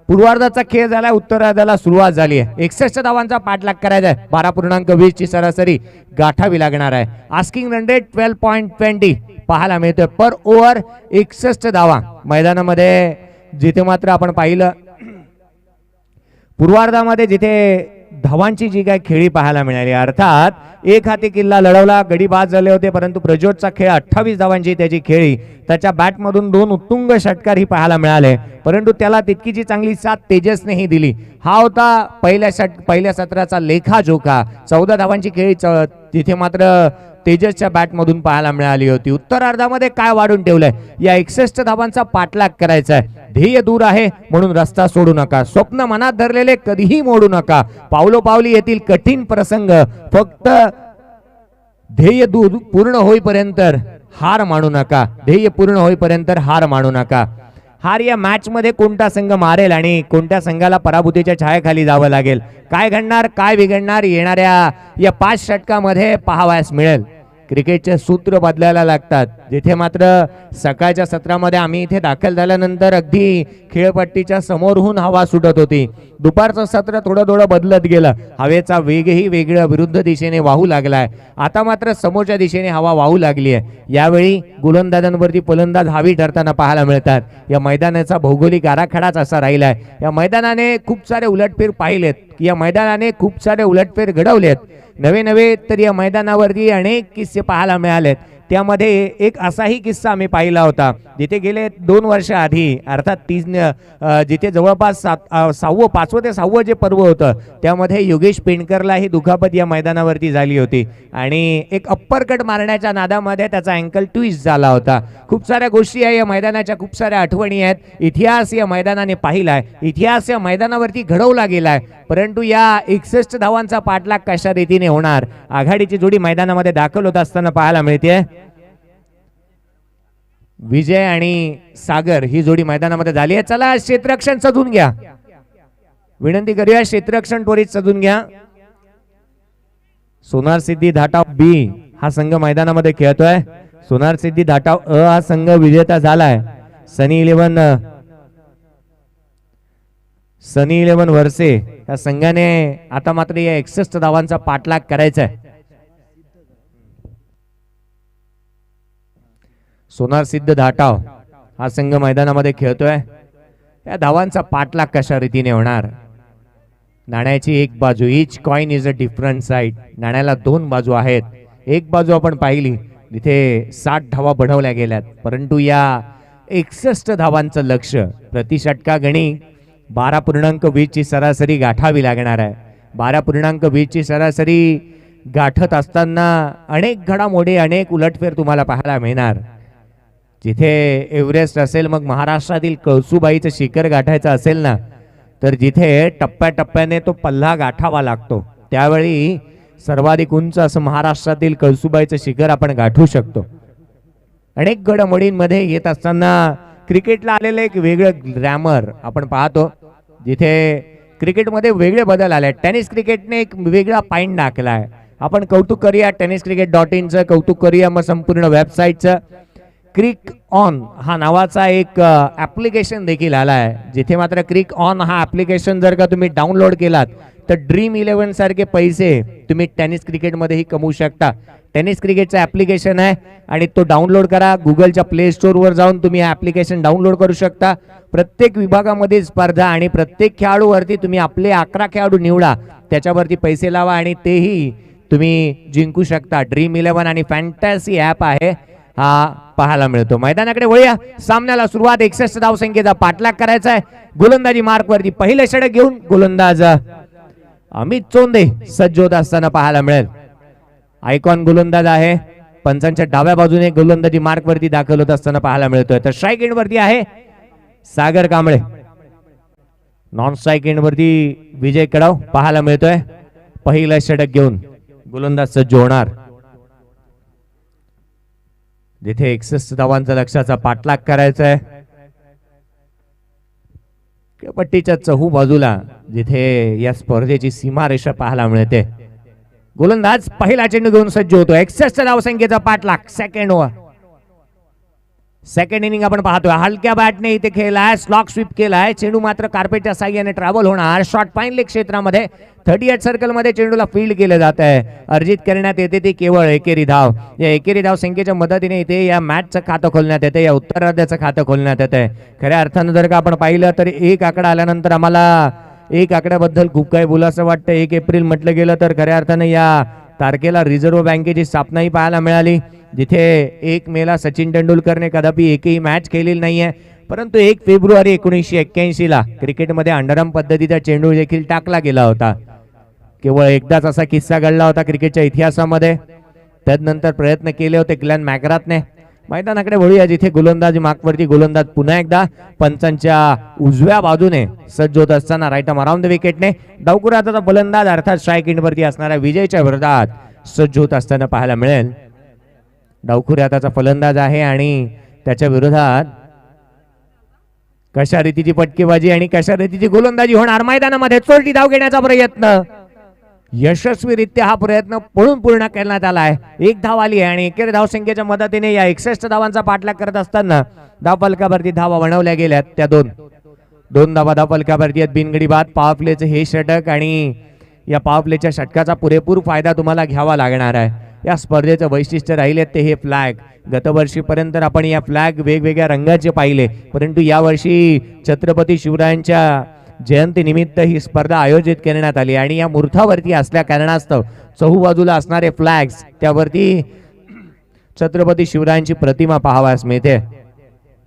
पूर्वार्धाचा खेळ झाला. उत्तरार्धाला सुरुवात झाली आहे. 61 धावांचा पाठलाग करायचा आहे. 12.20 ची सरासरी गाठावी लागणार आहे. आस्किंग रन रेट 12.20 पाहायला मिळतोय पर ओव्हर. 61 धावा मैदानामध्ये. जिथे मात्र आपण पाहिलं पूर्वार्धामध्ये जिथे धावांची जी काय खेळी पाहायला मिळाली, अर्थात एक हाती किल्ला लढवला, गडी बाद झाले होते, परंतु प्रज्योतचा खेळ 28 धावांची त्याची खेळी, त्याच्या बॅटमधून 2 उत्तुंग षटकारही पाहायला मिळाले, परंतु त्याला तितकीची चांगली साथ तेजसनेही दिली. हा होता पहिल्या सत्राचा लेखाजोखा. 14 धावांची खेळी तिथे मात्र तेजसच्या बॅटमधून पाहायला मिळाली होती. उत्तरार्धामध्ये काय वाढून ठेवलंय, या 61 धावांचा पाठलाग करायचा आहे. ध्येय दूर आहे म्हणून रस्ता सोडू नका, स्वप्न मनात धरलेले कधीही मोडू नका, पावलोपावली येतील कठीण प्रसंग, फक्त ध्येय दूर पूर्ण होईपर्यंत हार मानू नका, ध्येय पूर्ण होईपर्यंत हार मानू नका. हार या मॅच मध्ये कोणता संघ मारेल आणि कोणत्या संघाला पराभूतीच्या छायाखाली जावं लागेल, काय घडणार, काय बिघडणार, येणाऱ्या या 5 षटकामध्ये पाहावयास मिळेल. क्रिकेटचे सूत्र बदलायला लागतात. जिथे मात्र सकाळच्या सत्रामध्ये आम्ही इथे दाखल झाल्यानंतर अगदी खेळपट्टीच्या समोरहून हवा सुटत होती, दुपारचं सत्र थोडं थोडं बदलत गेलं, हवेचा वेगही वेगळ्या विरुद्ध दिशेने वाहू लागलाय. आता मात्र समोरच्या दिशेने हवा वाहू लागली आहे. यावेळी गोलंदाजांवरती फलंदाज हावी ठरताना पाहायला मिळतात. या मैदानाचा भौगोलिक आराखडाच असा राहिलाय. या मैदानाने खूप सारे उलटफेर पाहिलेत, या मैदानाने खूप सारे उलटफेर घडवलेत. नवे तर या मैदानावरती अनेक किस्से पाहायला मिळालेत. त्यामध्ये एक असाही किस्सा आम्ही पाहिला होता, जिथे गेले 2 वर्ष आधी, अर्थात जिथे जवळपास 5वं ते 6वं जे पर्व होतं त्यामध्ये योगेश पेंडकरला ही दुखापत या मैदानावरती झाली होती आणि एक अप्परकट मारण्याच्या नादामध्ये त्याचा अँकल ट्विस्ट झाला होता. खूप साऱ्या गोष्टी आहे या मैदानाच्या, खूप साऱ्या आठवणी आहेत. इतिहास या मैदानाने पाहिलाय, इतिहास या मैदानावरती घडवला गेलाय, परंतु या 61 धावांचा पाठलाग कशा रीतीने होणार, आघाडीची जोडी मैदानामध्ये दाखल होत असताना पाहायला मिळते. विजय आणि सागर ही जोडी मैदानामध्ये झाली आहे. चला क्षेत्ररक्षण सजून घ्या, विनंती करूया, क्षेत्ररक्षण त्वरित सजून घ्या. सोनार सिद्धी धाटाव बी हा संघ मैदानामध्ये खेळतोय. सोनार सिद्धी धाटाव अ हा संघ विजेता झालाय. सनी इलेव्हन वर्से या संघाने आता मात्र या 61 धावांचा पाठलाग करायचा आहे. सोनार सिद्ध धाटाव हा संघ मैदानामध्ये खेळतोय. या धावांचा पाठलाग कशा रीतीने होणार, नाण्याची एक बाजू, each coin is a different side. नाण्याला 2 बाजू आहेत. एक बाजू आपण पाहिली तिथे 60 धावा बनवल्या गेल्यात, परंतु या 61 धावांचं लक्ष प्रति षटका गणी 12.20 ची सरासरी गाठावी लागणार आहे. 12.20 ची सरासरी गाठत असताना अनेक घडामोडी, अनेक उलटफेर तुम्हाला पाहायला मिळणार. जिथे एव्हरेस्ट असेल, मग महाराष्ट्रातील कळसुबाईचं शिखर गाठायचं असेल ना, तर जिथे टप्प्याटप्प्याने तो पल्ला गाठावा लागतो, त्यावेळी सर्वाधिक उंच असं महाराष्ट्रातील कळसुबाईचं शिखर आपण गाठू शकतो. अनेक घडामोडींमध्ये येत असताना क्रिकेटला आलेलं एक वेगळं ग्रॅमर आपण पाहतो, जिथे क्रिकेटमध्ये वेगळे बदल आले. टेनिस क्रिकेटने एक वेगळा पाईंड टाकलाय. आपण कौतुक करूया tenniscricket.inचं, कौतुक करूया मग संपूर्ण वेबसाईटचं. क्रिक ऑन हा नावाचा एक ॲप्लिकेशन देखील आला आहे, जिथे मात्र क्रिक ऑन हा ॲप्लिकेशन जर का तुम्ही डाउनलोड केलात तर ड्रीम 11 सारखे पैसे तुम्ही टेनिस क्रिकेटमध्येही कमवू शकता. टेनिस क्रिकेटचं ॲप्लिकेशन आहे आणि तो डाउनलोड करा. गुगलच्या प्ले स्टोअरवर जाऊन तुम्ही ॲप्लिकेशन डाउनलोड करू शकता. प्रत्येक विभागामध्ये स्पर्धा आणि प्रत्येक खेळाडूवरती तुम्ही आपले 11 खेळाडू निवडा, त्याच्यावरती पैसे लावा आणि तेही तुम्ही जिंकू शकता. ड्रीम 11 आणि फॅन्टॅसी ॲप आहे हा पाहायला मिळतो. मैदानाकडे वळूया. सामन्याला सुरुवात. 61 धावसंख्येचा पाठलाग करायचा आहे. गोलंदाजी मार्क वरती पहिलं षटक घेऊन गोलंदाज अमित चोंदे सज्ज होत असताना पाहायला मिळेल. आयकॉन गोलंदाज आहे. पंचांच्या डाव्या बाजूने गोलंदाजी मार्क वरती दाखल होत असताना पाहायला मिळतोय. तर स्ट्राईक एंड वरती आहे सागर कांबळे. नॉन स्ट्राईक एंड वरती विजय कडाव पाहायला मिळतोय. पहिलं षटक घेऊन गोलंदाज सज्ज होणार. जिथे 61 धावांचा लक्ष्याचा पाठलाग करायचा आहे. पट्टीच्या चहू बाजूला जिथे या स्पर्धेची सीमारेषा पाहायला मिळते. गोलंदाज पहिला चेंडू घेऊन सज्ज होतो. 61 धावसंख्येचा पाठलाग. सेकंड ओव्हर, सेकंड इनिंग आपण पाहतोय. हलक्या बॅटने इथे खेळलाय, स्लॉक स्वीप केलाय. चेंडू मात्र कार्पेटच्या साह्याने ट्रॅव्हल होणार. शॉर्ट फाईन लेग क्षेत्रामध्ये 38 सर्कल मध्ये चेंडूला फील्ड केलं जात आहे. अर्जित करण्यात येते ती केवळ एकेरी धाव. या एकेरी धाव संख्येच्या मदतीने इथे या मॅचचं खातं खोलण्यात येते, या उत्तरार्धाचं खातं खोलण्यात येते. खऱ्या अर्थानं जर का आपण पाहिलं तर एक आकडा आल्यानंतर आम्हाला एक आकड्याबद्दल खूप काही बोलावंसं वाटतं. 1 एप्रिल म्हटलं गेलं तर खऱ्या अर्थानं या तारखेला रिझर्व्ह बँकेची स्थापनाही पाहायला मिळाली, जिथे 1 मेला सचिन तेंडुलकरने कदापि एकही मॅच खेळलेली नाहीये. परंतु 1 फेब्रुवारी 1981 ला क्रिकेटमध्ये अंडरआर्म पद्धतीचा चेंडू देखील टाकला गेला होता. केवळ एकदाच असा किस्सा घडला होता क्रिकेटच्या इतिहासामध्ये. त्यानंतर प्रयत्न केले होते ग्लेन मॅकग्राथने. मैदानाकडे वळूया, जिथे गोलंदाजी मार्कवरती गोलंदाज पुन्हा एकदा पंचांच्या उजव्या बाजूने सज्ज होत असताना राईट आर्म अराउंड द विकेटने डावखुराचा फलंदाज अर्थात स्ट्राईक एंडवरती असणाऱ्या विजयच्या विरोधात सज्ज होत असताना पाहायला मिळेल. डावखुराचा फलंदाज आहे आणि त्याच्या विरोधात कशा रीतीची फटकेबाजी आणि कशा रीतीची गोलंदाजी होणार. मैदानामध्ये चोरटी धाव घेण्याचा प्रयत्न, यशस्वीरित्या हा प्रयत्न पळून पूर्ण करण्यात आला आहे. 1 धाव आली आहे आणि एकेरी धावसंख्येच्या मदतीने या 61 धावांचा पाठलाग करत असताना धावफलकावरती धावा बनवल्या गेल्यात. त्या दोन धावा धावफलकावरती आहेत. बिनगडी बाद पॉवर प्लेचे हे षटक आणि या पॉवर प्लेच्या षटकाचा पुरेपूर फायदा तुम्हाला घ्यावा लागणार आहे. या स्पर्धेचं वैशिष्ट्य राहिले ते हे फ्लॅग. गतवर्षीपर्यंत आपण या फ्लॅग वेगवेगळ्या रंगाचे पाहिले, परंतु यावर्षी छत्रपती शिवरायांच्या जयंतीनिमित्त ही स्पर्धा आयोजित करण्यात आली आणि या मूर्तावरती असल्या कारणास्तव चहूबाजूला असणारे फ्लॅग्स, त्यावरती छत्रपती शिवरायांची प्रतिमा पाहावयास मिळते.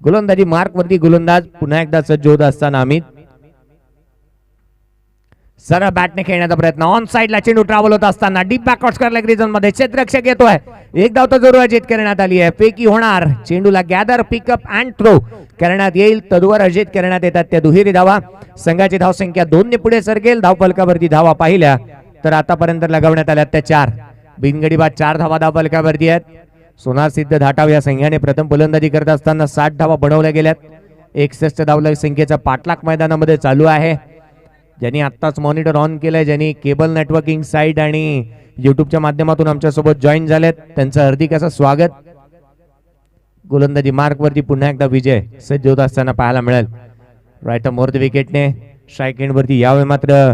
गोलंदाजी मार्कवरती गोलंदाज पुन्हा एकदा सज्ज होत असताना अमित सरळ बॅटने खेळण्याचा प्रयत्न. ऑन साइडला चेंडू ट्रॅव्हल होत असताना डीप बॅकवर्ड स्क्वेअर रिजन मध्ये क्षेत्ररक्षक येतोय. 1 धाव तर जरूर अर्जित करण्यात आली आहे. फेकी होणार, चेंडूला गॅदर पिकअप अँड थ्रो करण्यात येईल. तदवर अर्जित करण्यात येतात त्या दुहेरी धावा. संघाची धावसंख्या 2 ने पुढे सरकेल. धावफलकावरती धावा पाहिल्या तर आतापर्यंत लगावण्यात आल्या त्या 4. बिनगडी बाद 4 धावा धावफलकावरती आहेत. सोनार सिद्ध धाटाव या संघाने प्रथम फलंदाजी करत असताना 60 धावा बनवल्या गेल्यात. 61 धावला संख्येचा पाठलाग मैदानामध्ये चालू आहे. ज्यांनी आत्ताच मॉनिटर ऑन केलंय, ज्यांनी केबल नेटवर्किंग साईट आणि युट्यूबच्या माध्यमातून आमच्यासोबत जॉईन झालेत, त्यांचं हार्दिक असं स्वागत. गोलंदाजी मार्कवरती पुन्हा एकदा विजय सज्ज होत असताना पाहायला मिळेल. राईट आर्म द विकेटने स्ट्राईक एंडवरती यावेळी मात्र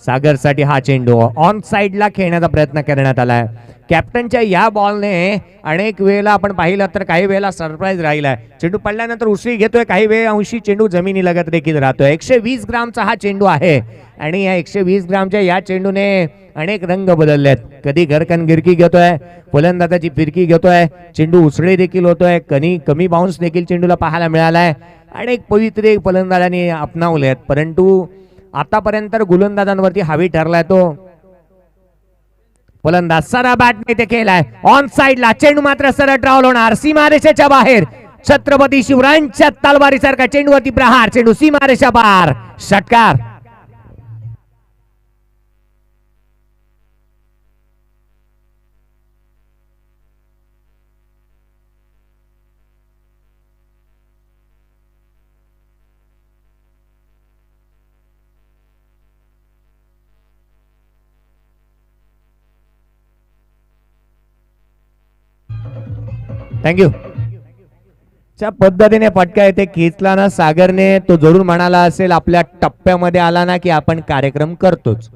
सागरसाठी हा चेंडू ऑन साइडला खेळण्याचा प्रयत्न करण्यात आलाय. कॅप्टनच्या या बॉलने अनेक वेळेला आपण पाहिलं तर काही वेळेला सरप्राईज राहिलाय. चेंडू पडल्यानंतर उसळी घेतोय, काही वेळ अंशी चेंडू जमिनी लगत देखील राहतोय. 120 ग्रामचा हा चेंडू आहे आणि या 120 ग्रामच्या या चेंडूने अनेक रंग बदललेत. कधी घरकन गिरकी घेतोय, फलंदाजाची फिरकी घेतोय, चेंडू उसळे देखील होतोय, कमी बाउन्स देखील चेंडूला पाहायला मिळालाय. अनेक पवित्रे फलंदाजांनी अपनावलेत, परंतु आतापर्यंत गोलंदाजांवरती हावी ठरलाय तो फलंदाज. सरळ बॅटने ते केलाय. ऑन साइडला चेंडू मात्र सरळ ट्रॅव्हल होणार, सीमारेषेच्या बाहेर. छत्रपती शिवरायांच्या तलवारीसारखा चेंडूवरती प्रहार, चेंडू सीमारेषा पार, षटकार. थँक्यू. च्या पद्धतीने फटका येथे खेचला ना सागरने, तो जरूर म्हणाला असेल आपल्या टप्प्यामध्ये आला ना की आपण कार्यक्रम करतोच.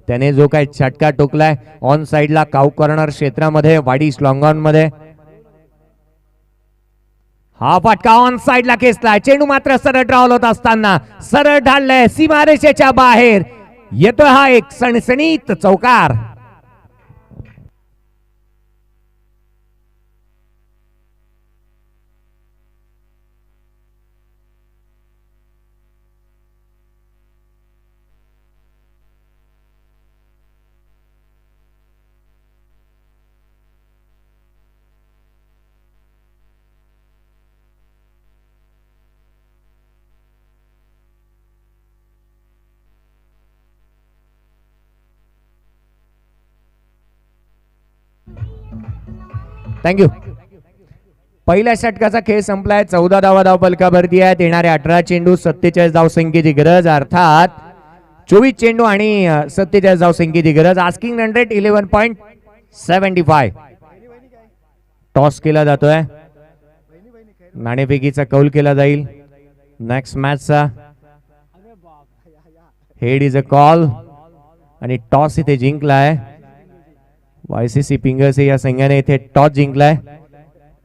त्याने जो काही षटका टोकलाय ऑन साइडला काउ कॉर्नर क्षेत्रामध्ये वाडी स्लॉंगॉन मध्ये, हा फटका ऑन साइडला खेचलाय. चेंडू मात्र सरळ ट्रॅव्हल होत असताना सरळ ढाललाय सीमारेषेच्या बाहेर. येतोय हा एक सणसणीत चौकार. थँक्यू. पहिल्या षटकाचा खेळ संपलाय. 14 धावा धावफलकावरती आहेत. येणारे 18 चेंडू 47 धावसंख्येची गरज, अर्थात 24 चेंडू आणि 47 धावसंख्येची गरज. Asking run rate 11.75. टॉस केला जातोय, नाणेफेकीचा कौल केला जाईल. नेक्स्ट मॅचचा हेड इज अ कॉल आणि टॉस इथे जिंकलाय. YCC पिंगर्स या संघाने इथे टॉस जिंकलाय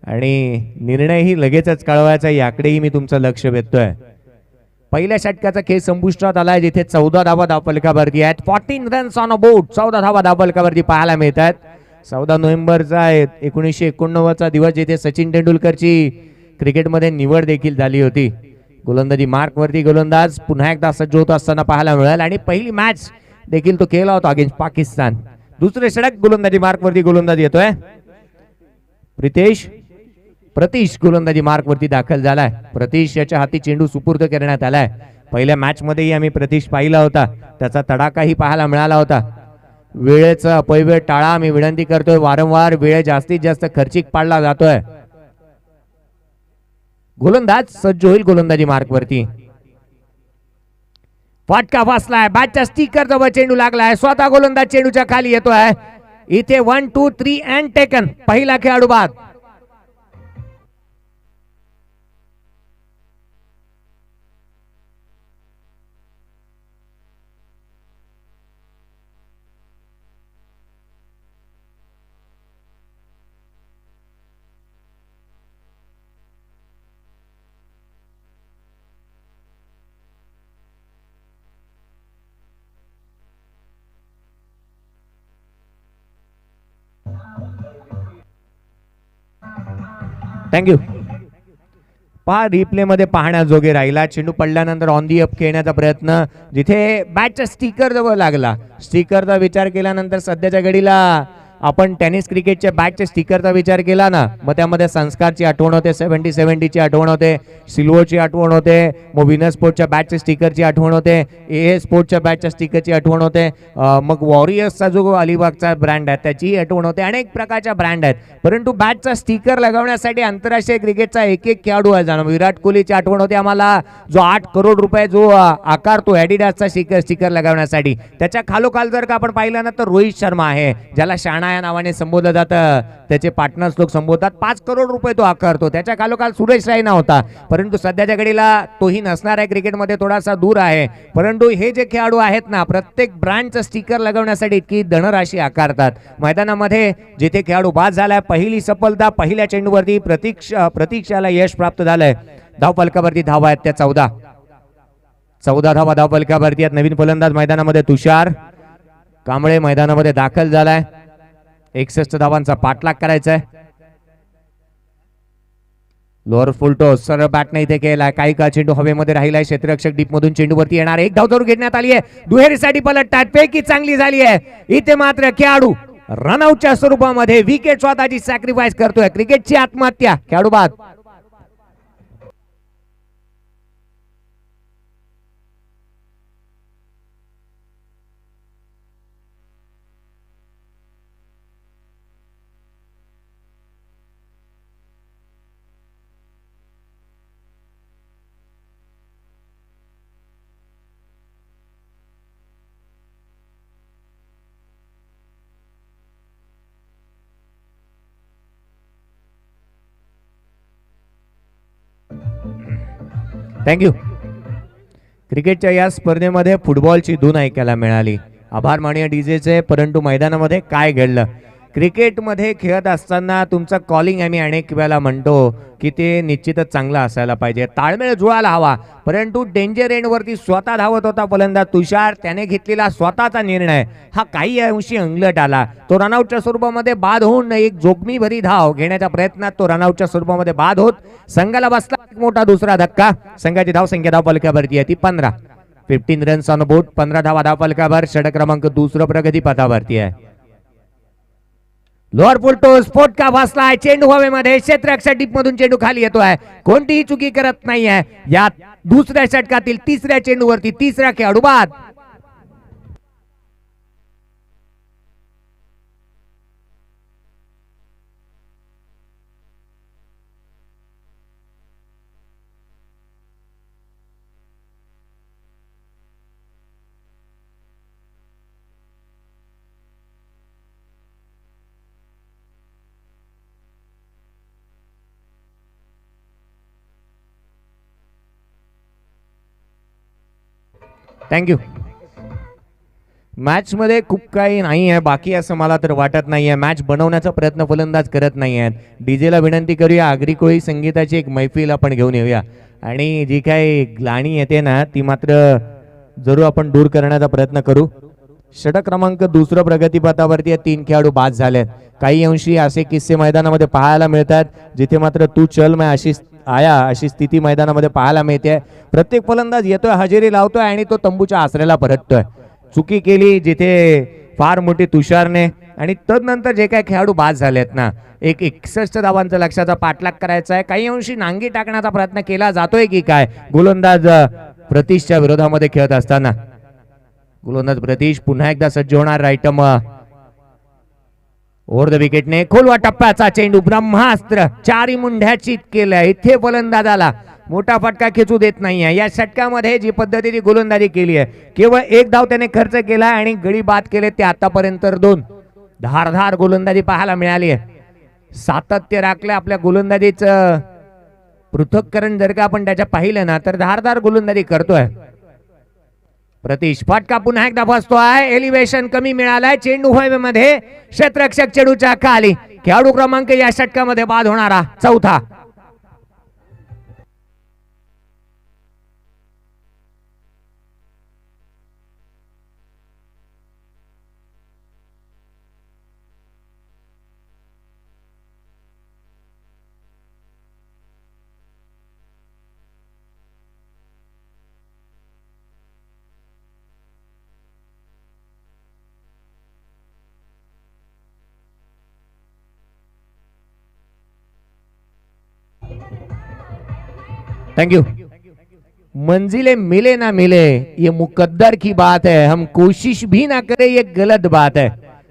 आणि निर्णयही लगेचच कळवायचा, याकडेही मी तुमचं लक्ष वेधतोय. पहिल्या षटकाचा खेळ संपुष्टात आलाय, जिथे 14 धावा धावफलकावरती आहेत. 14 रन्स ऑन अ बोर्ड, 14 धावा धावफलकावरती पाहायला मिळतात. 14 नोव्हेंबरचा 1989चा दिवस, जिथे सचिन तेंडुलकरची क्रिकेटमध्ये निवड देखील झाली होती. गोलंदाजी मार्कवरती गोलंदाज पुन्हा एकदा सज्ज होत असताना पाहायला मिळाल आणि पहिली मॅच देखील तो केला होता अगेन्स्ट पाकिस्तान. दुसरे षटक गोलंदाजी मार्कवरती गोलंदाज येतोय. प्रतीश गोलंदाजी मार्कवरती दाखल झालाय. प्रतीश याच्या हाती चेंडू सुपूर्द करण्यात आलाय. पहिल्या मॅच मध्येही आम्ही प्रतीश पाहिला होता, त्याचा तडाखाही पाहायला मिळाला होता. वेळेचा अपव्यय टाळा, मी विनंती करतोय. वारंवार वेळ जास्तीत जास्त खर्चिक पाडला जातोय. गोलंदाज सज्ज होईल गोलंदाजी मार्कवरती. फटका बसलाय, बॅटच्या स्टिकर जवळ चेंडू लागलाय. स्वतः गोलंदाज चेंडूच्या खाली येतोय. इथे 1 2 3 अँड टेकन. पहिला खेळाडू बाद. थँक्यू. पहा रिप्ले मध्ये पाहण्याजोगे राहिला. चेंडू पडल्यानंतर ऑन दी अप खेळण्याचा प्रयत्न, जिथे बॅटच्या स्टिकर जवळ लागला. स्टिकरचा विचार केल्यानंतर सध्याच्या घडीला आपण टेनिस क्रिकेटच्या बॅटच्या स्टिकरचा विचार केला ना, मग त्यामध्ये संस्कारची आठवण होते, 70-70ची आठवण होते, सिल्वरची आठवण होते, मग विनर स्पोर्टच्या बॅटच्या स्टिकरची आठवण होते, ए स्पोर्टच्या बॅटच्या स्टिकरची आठवण होते, मग वॉरियर्सचा जो अलिबागचा ब्रँड आहे त्याची आठवण होते. अनेक प्रकारच्या ब्रँड आहेत, परंतु बॅटचा स्टिकर लगावण्यासाठी आंतरराष्ट्रीय क्रिकेटचा एक एक खेळाडू आहे. जाणं विराट कोहलीची आठवण होते आम्हाला, जो 8 करोड रुपये जो आकारतो ॲडिडासचा स्टिकर लगावण्यासाठी. त्याच्या खालोखाल जर का आपण पाहिलं ना, तर रोहित शर्मा आहे, ज्याला शाणा या नावाने संबोधलं जातं. त्याचे पार्टनर्स लोक संबोधतात. 5 करोड रुपये तो आकारतो. त्याच्या खालोखाल सुरेश रायना होता, परंतु सध्याच्या घडीला तोही नसणार आहे, क्रिकेटमध्ये थोडासा दूर आहे. परंतु हे जे खेळाडू आहेत ना, प्रत्येक ब्रँडचं स्टिकर लगावण्यासाठी इतकी धनराशी आकारतात. मैदानामध्ये जिथे खेळाडू बाद झालाय, पहिली सफलता पहिल्या चेंडूवरती प्रतीक्षाला यश प्राप्त झालंय. धावफलकावरती धावा आहेत त्या 14 धावा धावफलकावरती आहेत. नवीन फलंदाज मैदानामध्ये तुषार कांबळे मैदानामध्ये दाखल झालाय. 61 धावांचा पाठलाग करायचा आहे. लोअर फुल टॉस सरळ बॅटने इथे केलाय. काही काळ चेंडू हवेमध्ये राहिलाय. क्षेत्ररक्षक डीप मधून चेंडूवरती येणार. एक धाव जरूर घेण्यात आली आहे. दुहेरीसाठी पलटतात. पैकी चांगली झाली आहे. इथे मात्र खेळाडू रनआउटच्या स्वरूपामध्ये विकेट स्वतःची सॅक्रिफाईस करतोय. क्रिकेटची आत्महत्या. खेळाडू बाद. थँक्यू. क्रिकेटच्या या स्पर्धेमध्ये फुटबॉलची धून ऐकायला मिळाली. आभार माननीय डीजेचे. परंतु मैदानामध्ये काय घडलं, क्रिकेटमध्ये खेळत असताना तुमचं कॉलिंग आम्ही अनेक वेळेला म्हणतो की ते निश्चितच चांगलं असायला पाहिजे, ताळमेळ जुळायला हवा. परंतु डेंजर एंडवरती स्वतः धावत होता फलंदाज तुषार. त्याने घेतलेला स्वतःचा निर्णय हा काही अंशी अंगलट आला. तो रनआउटच्या स्वरूपामध्ये बाद होऊन एक जोखमी भरी धाव घेण्याच्या प्रयत्नात तो रनआउटच्या स्वरूपामध्ये बाद होत संघाला बसला एक मोठा दुसरा धक्का. संघाची धावसंख्या धावफलकावरती आहे ती 15. 15 रन्स ऑन बोर्ड. 15 धावा धावफलकावर. षटक क्रमांक 2 प्रगती पथावरती आहे. लोअर फुल टॉस फटका बसलाय. चेंडू हवेमध्ये. क्षेत्ररक्षक डीप मधून चेंडू खाली येतोय. कोणतीही चुकी करत नाहीये. या दुसऱ्या षटकातील तिसऱ्या चेंडूवरती तिसरा खेळाडू बाद. थँक्यू. मॅच मध्ये खूप काही नाही आहे बाकी असं मला तर वाटत नाहीये. मॅच बनवण्याचा प्रयत्न फलंदाज करत नाही आहेत. डीजेला विनंती करूया, आगरी कोळी संगीताची एक मैफिल आपण घेऊन येऊया. आणि जी काही ग्लानी येते ना ती मात्र जरूर आपण दूर करण्याचा प्रयत्न करू. षटक क्रमांक दुसरं प्रगतीपथावरती 3 खेळाडू बाद झालेत. काही अंशी असे किस्से मैदानामध्ये पाहायला मिळतात जिथे मात्र तू चल मैं अशी स्थिती मैदानामध्ये पाहायला मिळते. प्रत्येक फलंदाज येतोय, हजेरी लावतोय आणि तो तंबूच्या आसऱ्याला परततोय. चुकी केली जिथे फार मोठी तुषारने आणि तदनंतर जे काही खेळाडू बाद झालेत ना 61 धावांचा लक्षाचा पाठलाग करायचा आहे. काही अंशी नांगी टाकण्याचा प्रयत्न केला जातोय की काय गोलंदाज प्रतीशच्या विरोधामध्ये खेळत असताना. गोलंदाज प्रतीश पुन्हा एकदा सज्ज होणार. राईटम ओव्हर द विकेटने खोलवा टप्प्याचा चेंडू ब्रह्मास्त्र चारी मुंढ्याची केलंय. इथे फलंदाजाला मोठा फटका खेचू देत नाहीये. या षटकामध्ये जी पद्धतीने गोलंदाजी केली आहे केवळ 1 धाव त्याने खर्च केला आणि गडी बाद केले ते आतापर्यंत 2. धारधार गोलंदाजी पाहायला मिळाली आहे. सातत्य राखलं आपल्या गोलंदाजीचं पृथक्करण जर का आपण त्याच्या पाहिलं ना तर धारधार गोलंदाजी करतोय प्रतीश. फटका पुन्हा एकदा बसतोय. एलिव्हेशन कमी मिळालाय. चेंडू हवेमध्ये क्षेत्ररक्षक चेंडूच्या खाली. खेळाडू क्रमांक या षटकामध्ये बाद होणारा 4था. Thank you. मंजिलें मिले ना मिले ये मुकद्दर की बात है, हम कोशिश भी ना करे ये गलत बात है.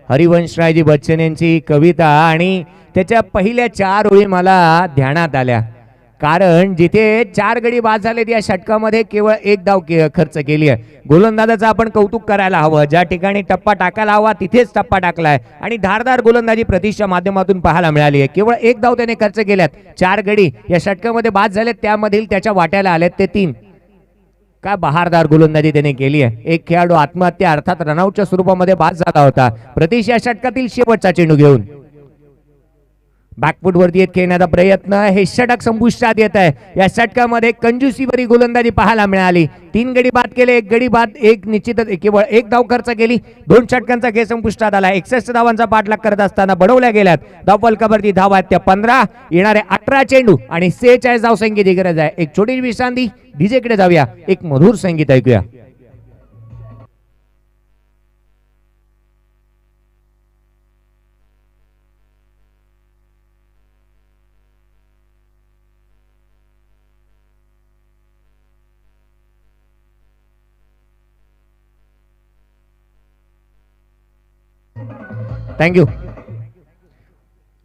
हरिवंश रायजी बच्चन यांची कविता आणि त्याच्या पहिल्या 4 ओळी मला ध्यानात आल्या. कारण जिथे 4 गडी बाद झाले या षटकामध्ये केवळ 1 धाव खर्च केली आहे. गोलंदाजाचं आपण कौतुक करायला हवं. ज्या ठिकाणी टप्पा टाकायला हवा तिथेच टप्पा टाकलाय आणि धारदार गोलंदाजी प्रतीशच्या माध्यमातून पाहायला मिळाली आहे. केवळ 1 धाव त्याने खर्च केल्यात. 4 गडी या षटकामध्ये बाद झालेत त्यामधील त्याच्या वाट्याला आलेत ते 3. काय बहारदार गोलंदाजी त्याने केली आहे. एक खेळाडू आत्महत्या अर्थात रनआउटच्या स्वरूपामध्ये बाद झाला होता. प्रतीश या षटकातील शेवटचा चेंडू घेऊन बॅकफूट वरती खेळण्याचा प्रयत्न. हे षटक संपुष्टात येत आहे. या षटकामध्ये कंजूसीभरी गोलंदाजी पाहायला मिळाली. 3 गडी बाद केले. 1 गडी बाद निश्चितच केवळ 1 धाव खर्च केली. 2 षटकांचा खेळ संपुष्टात आला. 61 धावांचा पाठलाग करत असताना बनवल्या गेल्यात धाव फलकावरती धावा आहेत त्या 15. येणारे 18 चेंडू आणि 46 धाव संख्येची गरज आहे. एक छोटी विश्रांती. डीजेकडे जाऊया. एक मधुर संगीत ऐकूया. थँक्यू.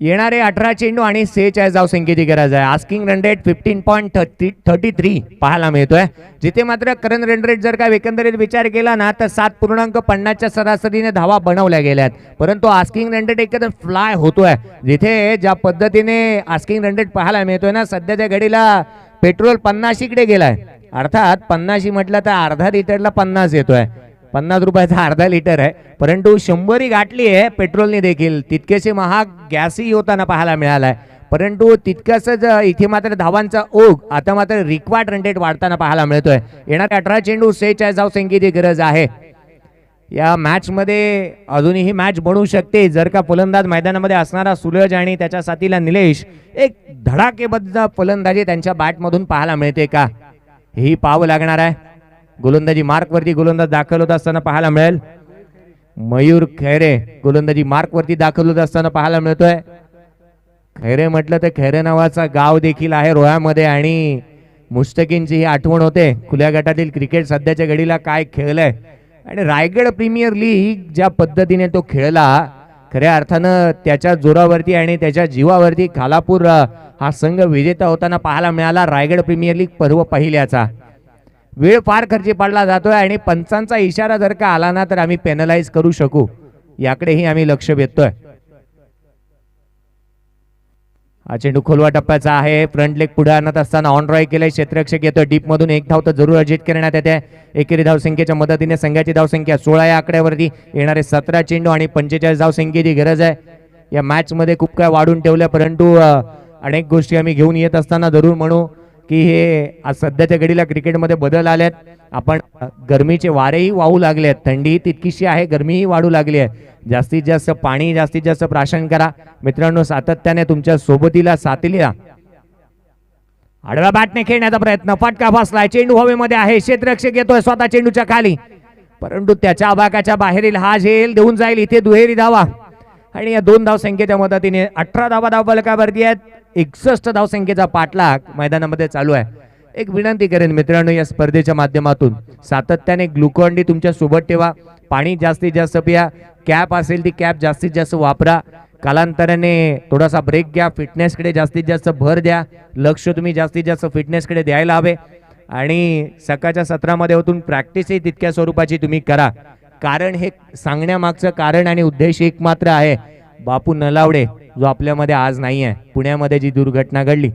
येणारे 18 चेंडू आणि 46 धाव संख्येची गरज आहे. आस्किंग रन रेट 15.33 पाहायला मिळतोय. जिथे मात्र करंट रन रेट जर का एकंदरीत विचार केला ना तर 7.50च्या सरासरीने धावा बनवल्या गेल्यात. परंतु आस्किंग रन रेट एकदम फ्लाय होतोय. जिथे ज्या पद्धतीने आस्किंग रन रेट पाहायला मिळतोय ना सध्याच्या घडीला पेट्रोल 50 कडे गेलाय. अर्थात 50 म्हटलं तर अर्धा लिटरला 50 येतोय. 50 रुपयाचा अर्धा लिटर आहे. परंतु 100 गाठली आहे पेट्रोलने देखील. तितकेसे महाग गॅसही होताना पाहायला मिळालाय. परंतु तितकंच इथे मात्र धावांचा ओघ आता मात्र रिक्वायर्ड रन रेट वाढताना पाहायला मिळतोय. येणारे 18 चेंडू 46 धाव संख्येची गरज आहे. या मॅच मध्ये अजूनही मॅच बनू शकते जर का फलंदाज मैदानामध्ये असणारा सूरज आणि त्याच्या साथीला निलेश एक धडाकेबद्ध फलंदाजी त्यांच्या बॅटमधून पाहायला मिळते का ही पाहावं लागणार आहे. गोलंदाजी मार्क वरती गोलंदाज दाखल होत असताना पाहायला मिळेल. मयूर खैरे गोलंदाजी मार्क वरती दाखल होत असताना पाहायला मिळतोय. खैरे म्हटलं तर खैरे नावाचा गाव देखील आहे रोह्यामध्ये आणि मुश्तकींची ही आठवण होते. खुल्या गटातील क्रिकेट सध्याच्या घडीला काय खेळलंय आणि रायगड प्रीमियर लीग ज्या पद्धतीने तो खेळला खऱ्या अर्थानं त्याच्या जोरावरती आणि त्याच्या जीवावरती खालापूर हा संघ विजेता होताना पाहायला मिळाला. रायगड प्रीमियर लीग पर्व पहिल्याचा वेळ फार खर्ची पडला जातोय आणि पंचांचा इशारा जर का आला ना तर आम्ही पेनलाइज करू शकू याकडेही आम्ही लक्ष वेधतोय. हा चेंडू खोलवा टप्प्याचा आहे. फ्रंट लेग पुढे आणत असताना ऑन ड्राईव्ह केलंय. क्षेत्ररक्षक येतोय डीप मधून. 1 धाव तर जरूर अर्जित करण्यात येते. एकेरी धाव संख्येच्या मदतीने संघाची धाव संख्या 16 या आकड्यावरती. येणारे 17 चेंडू आणि 45 धाव संख्येची गरज आहे. या मॅच मध्ये खूप काय वाढून ठेवलंय परंतु अनेक गोष्टी आम्ही घेऊन येत असताना जरूर म्हणू की हे आज सध्याच्या घडीला क्रिकेटमध्ये बदल आलेत. आपण गरमीचे वारेही वाहू लागले आहेत, थंडी तितकीशी आहे, गरमीही वाढू लागली आहे. जास्तीत जास्त पाणी, जास्तीत जास्त प्राशन करा मित्रांनो. सातत्याने तुमच्या सोबतीला साथीला आडव्या बॅटने खेळण्याचा प्रयत्न, फटका बसलाय, चेंडू हवेमध्ये आहे, क्षेत्ररक्षक येतोय स्वतः चेंडूच्या खाली, परंतु त्याच्या आबाकाच्या बाहेरील हा झेल देऊन जाईल. इथे दुहेरी धावा आणि या 2 धावसंख्येच्या मदतीने 18 धावा धावफलकावरती आहेत. 61 धावसंख्येचा पाठलाग मैदानामध्ये चालू आहे. एक विनंती करेन मित्रांनो, या स्पर्धेच्या माध्यमातून सातत्याने ग्लुकॉन डी तुमच्या सोबत ठेवा, पाणी जास्तीत जास्त पिया, कॅप असेल ती कॅप जास्तीत जास्त वापरा. कालांतराने थोडासा ब्रेक घ्या, फिटनेसकडे जास्तीत जास्त भर द्या, लक्ष तुम्ही जास्तीत जास्त फिटनेसकडे द्यायला हवे. आणि सकाळच्या सत्रामध्ये होतून प्रॅक्टिसही तितक्या स्वरूपाची तुम्ही करा. कारण हे सांगण्यामागचं कारण आणि उद्देश एक मात्र आहे, बापू नलावडे जो आपल्यामध्ये आज नाही आहे, पुण्यामध्ये जी दुर्घटना घडली,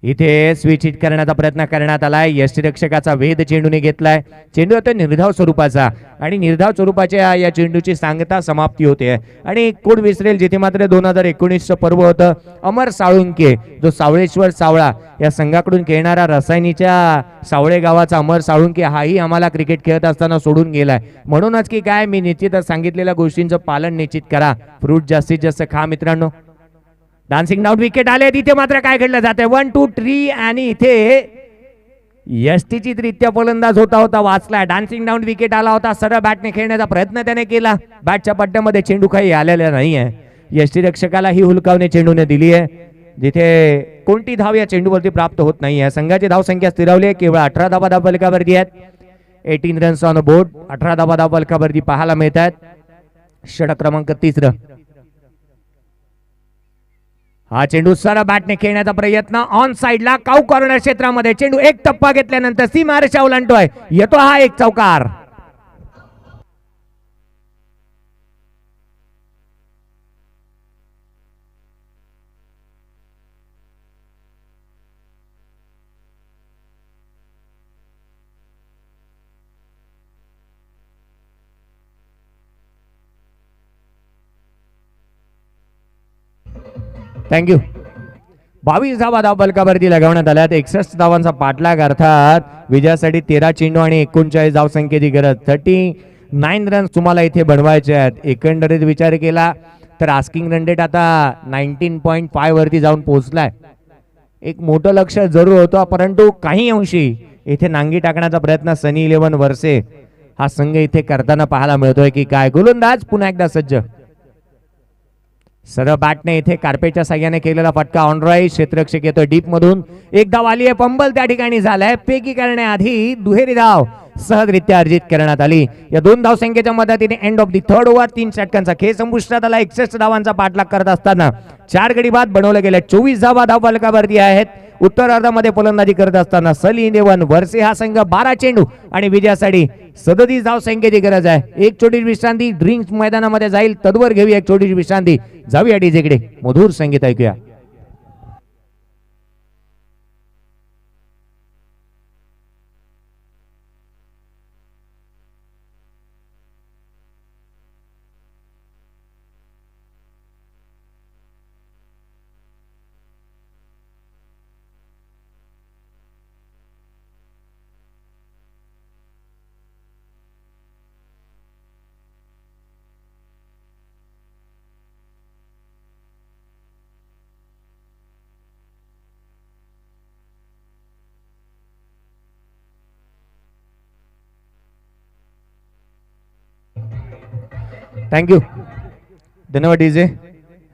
इथे स्विच हिट करण्याचा प्रयत्न करण्यात आलाय. यष्टिरक्षकाचा वेध चेंडूने घेतलाय. चेंडू आता निर्धाव स्वरूपाचा आणि निर्धाव स्वरूपाच्या या चेंडूची सांगता समाप्ती होते. आणि कोण विसरेल जिथे मात्र 2019चं पर्व होतं. अमर साळुंके जो सावळेश्वर सावळा या संघाकडून खेळणारा रसायनीच्या सावळे गावाचा अमर साळुंके हाही आम्हाला क्रिकेट खेळत असताना सोडून गेलाय. म्हणूनच की काय, मी निश्चितच सांगितलेल्या गोष्टींचं पालन निश्चित करा. फ्रूट जास्तीत जास्त खा मित्रांनो. डान्सिंग डाऊन विकेट आले, तिथे मात्र काय घडलं जाते 1 2 3 आणि इथे यष्टीची रित्या फलंदाज होता वाचलाय. डान्सिंग डाऊन विकेट आला होता. सरळ बॅटने खेळण्याचा प्रयत्न त्याने केला, बॅटच्या पट्ट्यामध्ये चेंडू काही आलेला नाहीये. यष्टीरक्षकाला ही हुलकावणे चेंडूने दिली आहे, जिथे कोणती धाव या चेंडूवरती प्राप्त होत नाहीये. संघाची धावसंख्या स्थिरावली आहे, केवळ 18 धावा धावफलकावरती आहेत. 18 रन्स ऑन बोर्ड, 18 धावा धावफलकावरती पाहायला मिळत आहेत. षटक क्रमांक 3. हा चेंडू सरळ बॅटने खेळण्याचा प्रयत्न, ऑन साइडला काऊ कॉर्नर क्षेत्रामध्ये चेंडू एक टप्पा घेतल्यानंतर सीमारेषा ओलांडतोय, येतो हा एक चौकार. थँक्यू. 22 धावा धावफलकावरती लगावण्यात आल्या. 61 धावांचा पाठलाग, अर्थात विजयासाठी 13 चेंडू आणि 39 धावसंख्येची गरज. 39 रन्स तुम्हाला इथे बनवायचे आहेत. एकंदरीत विचार केला तर आस्किंग रन रेट आता 19.5 वरती जाऊन पोहोचलाय. एक मोठं लक्ष जरूर होतं, परंतु काही अंशी इथे नांगी टाकण्याचा प्रयत्न सनी 11 वर्षे हा संघ इथे करताना पाहायला मिळतोय की काय. गोलंदाज पुन्हा एकदा सज्ज, सरळ बॅटने इथे कार्पेटच्या साह्याने केलेला फटका ऑन राईट. क्षेत्ररक्षक येतोय डीप मधून, एक धाव आली आहे, पंबल त्या ठिकाणी झालाय. पेकी करण्याआधी दुहेरी धाव सहजरित्या अर्जित करण्यात आली. या 2 धावसंख्येच्या मदतीने end of the 3rd over 3 षटकांचा खेळ संपुष्टात आला. 61 धावांचा पाठलाग करत असताना 4 गडी बाद बनवले गेले. 24 धावा धावफलकावरती आहेत. उत्तरार्धामध्ये फलंदाजी करत असताना सली 11 वर्षे हा संघ 12 चेंडू आणि विजयासाठी 37 धावसंख्येची गरज आहे. एक छोटी विश्रांती, ड्रिंक्स मैदानामध्ये जाईल, तद्वर घेऊया एक छोटीशी विश्रांती. जाऊया डीजेकडे, मधुर संगीत ऐकूया. थँक्यू, धन्यवाद डीजे.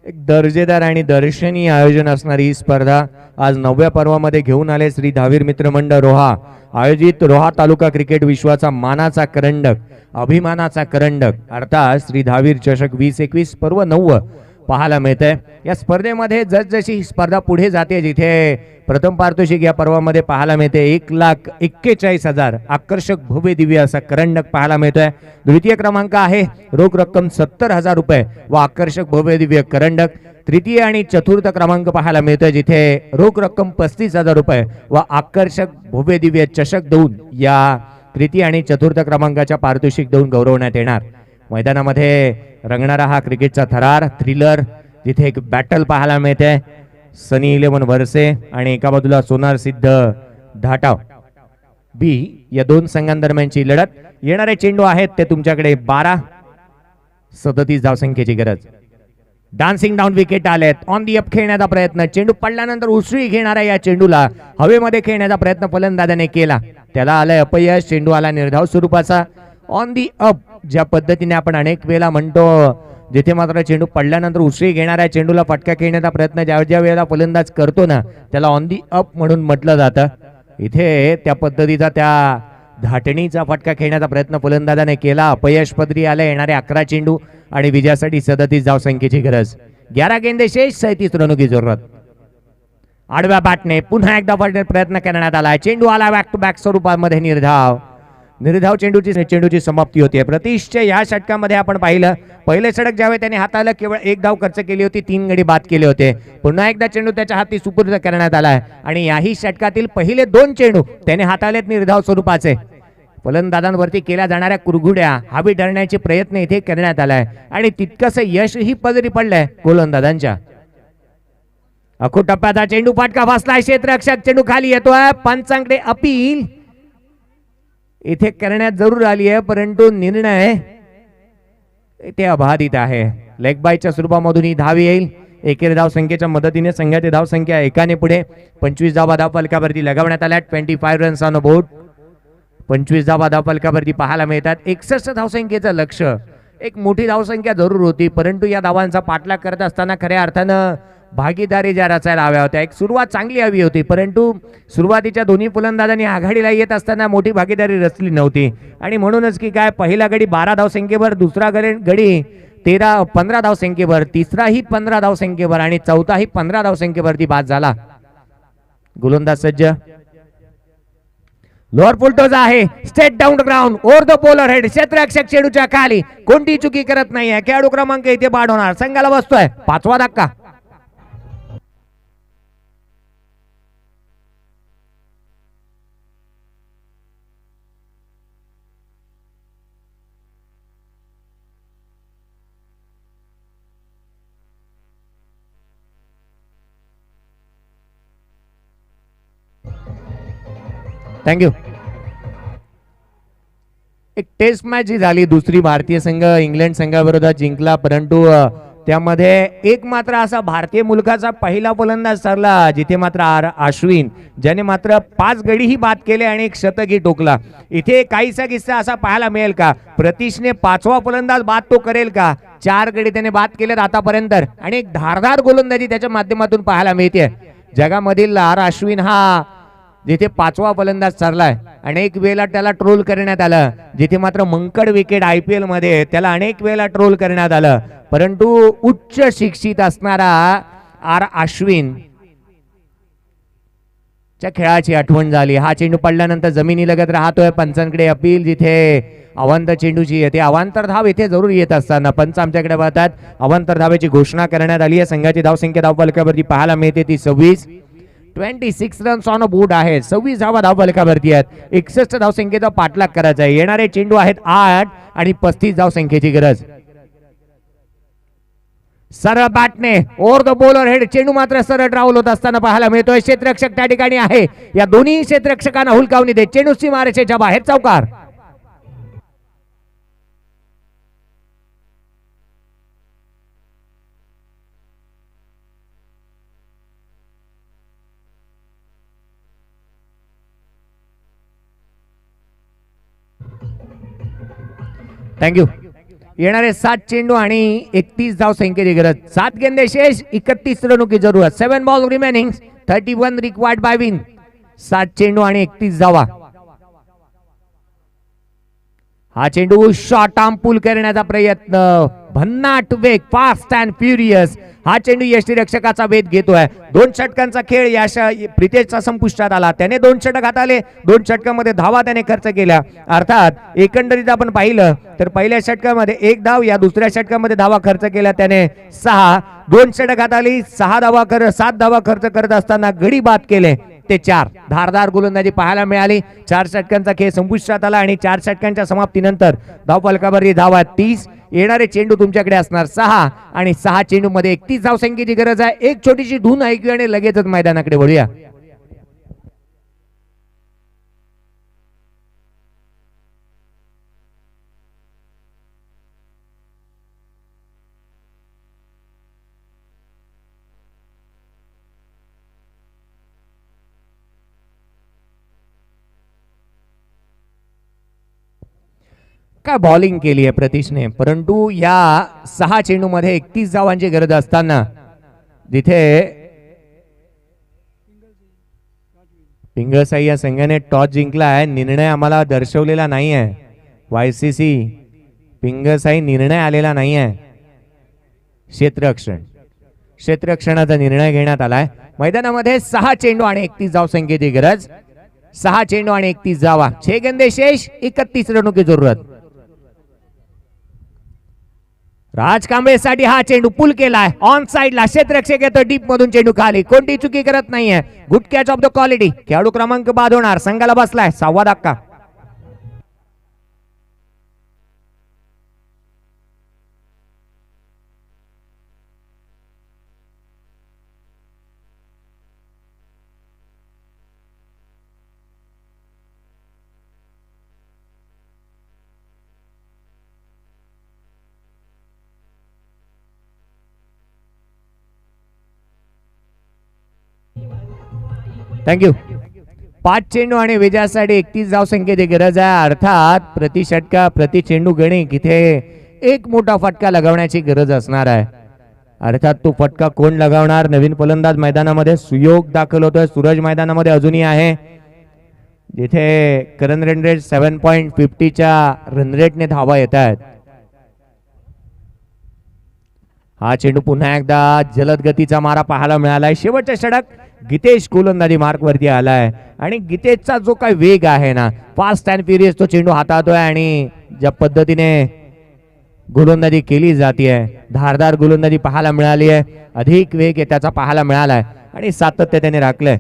एक दर्जेदार आणि दर्शनीय आयोजन असणारी ही स्पर्धा आज 9व्या पर्वामध्ये घेऊन आले श्री धावीर मित्र मंडळ रोहा आयोजित रोहा तालुका क्रिकेट विश्वाचा मानाचा करंडक, अभिमानाचा करंडक अर्थात श्री धावीर चषक 2021 पर्व 9 पाहायला मिळतंय. या स्पर्धेमध्ये जसजशी स्पर्धा पुढे जाते, जिथे प्रथम पारितोषिक या पर्वामध्ये पाहायला मिळते 1,41,000 आकर्षक भव्य दिव्य असा करंडक पाहायला मिळतोय. द्वितीय क्रमांक आहे, रोख रक्कम 70,000 रुपये व आकर्षक भव्य दिव्य करंडक. तृतीय आणि चतुर्थ क्रमांक पाहायला मिळतोय, जिथे रोख रक्कम 35,000 रुपये व आकर्षक भव्य दिव्य चषक देऊन या तृतीय आणि चतुर्थ क्रमांकाच्या पारितोषिक देऊन गौरवण्यात येणार. मैदानामध्ये रंगणारा हा क्रिकेटचा थरार थ्रिलर, जिथे एक बॅटल पाहायला मिळते. सनी 11 वरसे आणि एका बाजूला सोनार सिद्ध धाटाव बी या दोन संघांदरम्यानची लढत. येणारे चेंडू आहेत ते तुमच्याकडे 12-37 धावसंख्येची गरज. डान्सिंग डाऊन विकेट आलेत. ऑन दी अप खेळण्याचा प्रयत्न, चेंडू पडल्यानंतर उसळी घेणाऱ्या या चेंडूला हवेमध्ये खेळण्याचा प्रयत्न फलंदाजाने केला, त्याला आलाय अपयश. चेंडू आला निर्धाव स्वरूपाचा. ऑन दी अप ज्या पद्धतीने आपण अनेक वेळेला म्हणतो, जिथे मात्र चेंडू पडल्यानंतर उसळी घेणाऱ्या चेंडूला फटका खेळण्याचा प्रयत्न ज्या ज्या वेळेला फलंदाज करतो ना, त्याला ऑन दी अप म्हणून म्हटलं जातं. इथे त्या पद्धतीचा त्या धाटणीचा फटका खेळण्याचा प्रयत्न फलंदाजाने केला, अपयश पदरी आले. येणारे 11 चेंडू आणि विजयासाठी 37 धावसंख्येची गरज. 11 गेंदे शेष, 37 रनों की जरूरत. आडव्या बॅटने पुन्हा एकदा प्रयत्न करण्यात आला. चेंडू आला बॅक टू बॅक स्वरूपामध्ये निर्धाव. निर्धाव चेंडूची समाप्ती होती. प्रतीशच्या या षटकामध्ये आपण पाहिलं, पहिले षटक ज्यावेळी त्याने हाताला केवळ 1 धाव खर्च केली होती, 3 गडी बाद केले होते. पुन्हा एकदा चेंडू त्याच्या हाती सुपूर्द करण्यात आलाय आणि याही षटकातील पहिले 2 चेंडू त्याने हाताळलेत निर्धाव स्वरूपाचे. फलंदाजांवरती केल्या जाणाऱ्या कुरघुड्या हवी धरण्याचे प्रयत्न इथे करण्यात आलाय आणि तितकंसं यशही पदरी पडलंय गोलंदाजांच्या. अखो टप्प्याचा चेंडू फटका बसलाय, क्षेत्ररक्षक चेंडू खाली येतोय. पंचांकडे अपील इथे करण्यात जरूर आली आहे, परंतु निर्णय इथे अबाधित आहे. लेग बायच्या स्वरूपामधून ही धाव येईल. एकेरी धाव संख्येच्या मदतीने संघाची धाव संख्या एकाने पुढे. 25 धावा धाव फलकावरती लगावण्यात आल्या. 25 रन्स ऑन बोर्ड. 25 धावा धाव फलकावरती पाहायला मिळतात. 61 धावसंख्येचं लक्ष, एक मोठी धावसंख्या जरूर होती, परंतु या धावांचा पाठलाग करत असताना खऱ्या अर्थानं भागीदारी ज्या रचायला हव्या होत्या. एक सुरुवात चांगली हवी होती, परंतु सुरुवातीच्या दोन्ही फलंदाजांनी आघाडीला येत असताना मोठी भागीदारी रचली नव्हती आणि म्हणूनच की काय, पहिला गडी 12 धावसंख्येवर, दुसरा गडी 15 धावसंख्येवर, तिसराही 15 धावसंख्येवर आणि चौथाही 15 धावसंख्येवरती बाद झाला. गोलंदाज सज्ज. लोअर फुलटोज आहे. Straight down ground over the bowler head. क्षेत्ररक्षक चेंडूच्या खाली कोणती चुकी करत नाहीये. खेळाडू क्रमांक इथे बाद होणार. संघाला बसतोय 5वा धक्का. थँक्यू. एक टेस्ट मॅच ही झाली, दुसरी भारतीय संघ इंग्लंड संघाविरोधात जिंकला, परंतु त्यामध्ये एक मात्र असा भारतीय मुलकाचा पहिला फलंदाज ठरला जिथे मात्र अश्विन, ज्याने मात्र 5 गडीही बाद केले आणि एक शतकही टोकला. इथे काहीसा किस्सा असा पाहायला मिळेल का, प्रतीशने 5वा फलंदाज बाद तो करेल का? 4 गडी त्याने बाद केलेत आतापर्यंत आणि एक धारदार गोलंदाजी त्याच्या माध्यमातून पाहायला मिळते. जगामधील अश्विन हा जिथे 5वा फलंदाज ठरलाय, अनेक वेळेला त्याला ट्रोल करण्यात आलं, जिथे मात्र मंकड विकेट IPL मध्ये त्याला अनेक वेळेला ट्रोल करण्यात आलं, परंतु उच्च शिक्षित असणारा अश्विन च्या खेळाची आठवण झाली. हा चेंडू पडल्यानंतर जमिनी लगत राहतोय. पंचांकडे अपील, जिथे अवांतर चेंडूची येते. अवांतर धाव इथे जरूर येत असताना पंच आमच्याकडे पाहतात. अवांतर धावेची घोषणा करण्यात आली आहे. संघाची धावसंख्या धावफलकावरती पाहायला मिळते ती 26 रन्स ऑन बोर्ड आहे. 26 धावा धावफलकावरती आहेत. 61 धावसंख्येचा पाठलाग करायचा आहे. येणारे चेंडू आहेत 8 आणि 35 धावसंख्येची गरज. सरळ बॅटने ओव्हर द बॉलर हेड. चेंडू मात्र सरळ ड्राउल होत असताना पाहायला मिळतोय. क्षेत्ररक्षक त्या ठिकाणी आहे. या दोन्ही क्षेत्ररक्षकांना हुलकावणी देत चेंडू सीमारेषेच्या बाहेर चौकार. थँक्यू. येणारे 7 चेंडू आणि 31 धाव संख्येची गरज. 7 गेंदे शेष, 31 रनों की जरूरत. 7 ball remaining, 31 required by win. 7 चेंडू आणि 31 धावा. हा चेंडू शॉर्ट आर्म पुल करण्याचा प्रयत्न. भन्नाट वेग, फास्ट अँड फ्युरियस. हा चेंडू यष्टीरक्षकाचा वेध घेतोय. 2 षटकांचा खेळ या प्रितेशचा संपुष्टात आला. त्याने 2 षटक हाताळले. 2 षटकामध्ये धावा त्याने खर्च केल्या. अर्थात एकंदरीत आपण पाहिलं तर पहिल्या षटकामध्ये 1 धाव, या दुसऱ्या षटकामध्ये धावा खर्च केल्या त्याने 6. 2 षटक हाताळली, 7 धावा खर्च करत असताना गडी बाद केले. ते 4. धारदार गोलंदाजी पाहायला मिळाली. 4 षटकांचा खेळ संपुष्टात आला आणि 4 षटकांच्या समाप्तीनंतर धावफलकावरती धावा 30. येणारे चेंडू तुमच्याकडे असणार 6 आणि 6 चेंडू मध्ये 31 धावसंख्येची गरज आहे. एक छोटीशी धून ऐकूया आणि लगेचच मैदानाकडे वळूया. काय बॉलिंग केली आहे प्रतीशने, परंतु या 6 चेंडू मध्ये 31 धावांची गरज असताना जिथे पिंगळसाई या संघाने टॉस जिंकला आहे, निर्णय आम्हाला दर्शवलेला नाही आहे. YCC पिंगळसाई निर्णय आलेला नाही आहे. क्षेत्ररक्षणाचा निर्णय घेण्यात आलाय. मैदानामध्ये 6 चेंडू आणि 31 धावसंख्येची गरज. 6 चेंडू आणि 31 धावा. 6 गेंदे शेष, 31 रनों की जरूरत. राज कांबळेसाठी हा चेंडू पुल केलाय ऑन साइडला. क्षेत्ररक्षक येतो डीप मधून, चेंडू खाली, कोणती चुकी करत नाहीये. Good catch of the quality. खेळाडू क्रमांक 5 होणार. संघाला बसलाय 6वा धक्का. थँक्यू. 5 चेंडू आणि विजयासाठी 31 धावसंख्येची गरज आहे. अर्थात प्रति षटका प्रति चेंडू गणिक इथे एक मोठा फटका लगावण्याची गरज असणार आहे. अर्थात तो फटका कोण लगावणार? नवीन फलंदाज मैदानामध्ये सुयोग दाखल होतोय. सूरज मैदानामध्ये अजूनही आहे, जिथे करंट रन रेट 7.50 च्या रन रेटने धावा येत आहेत. हा चेंडू पुन्हा एकदा जलद गतीचा मारा पाहायला मिळालाय. शेवटचा षटक गीतेश गोलंदाजी मार्क वरती आलाय आणि गीतेशचा जो काही वेग आहे ना, फास्ट अँड फ्युरियस तो चेंडू हाताळतोय आणि ज्या पद्धतीने गोलंदाजी केली जाते, धारदार गोलंदाजी पाहायला मिळाली आहे. अधिक वेग त्याचा पाहायला मिळालाय आणि सातत्य त्याने राखलंय.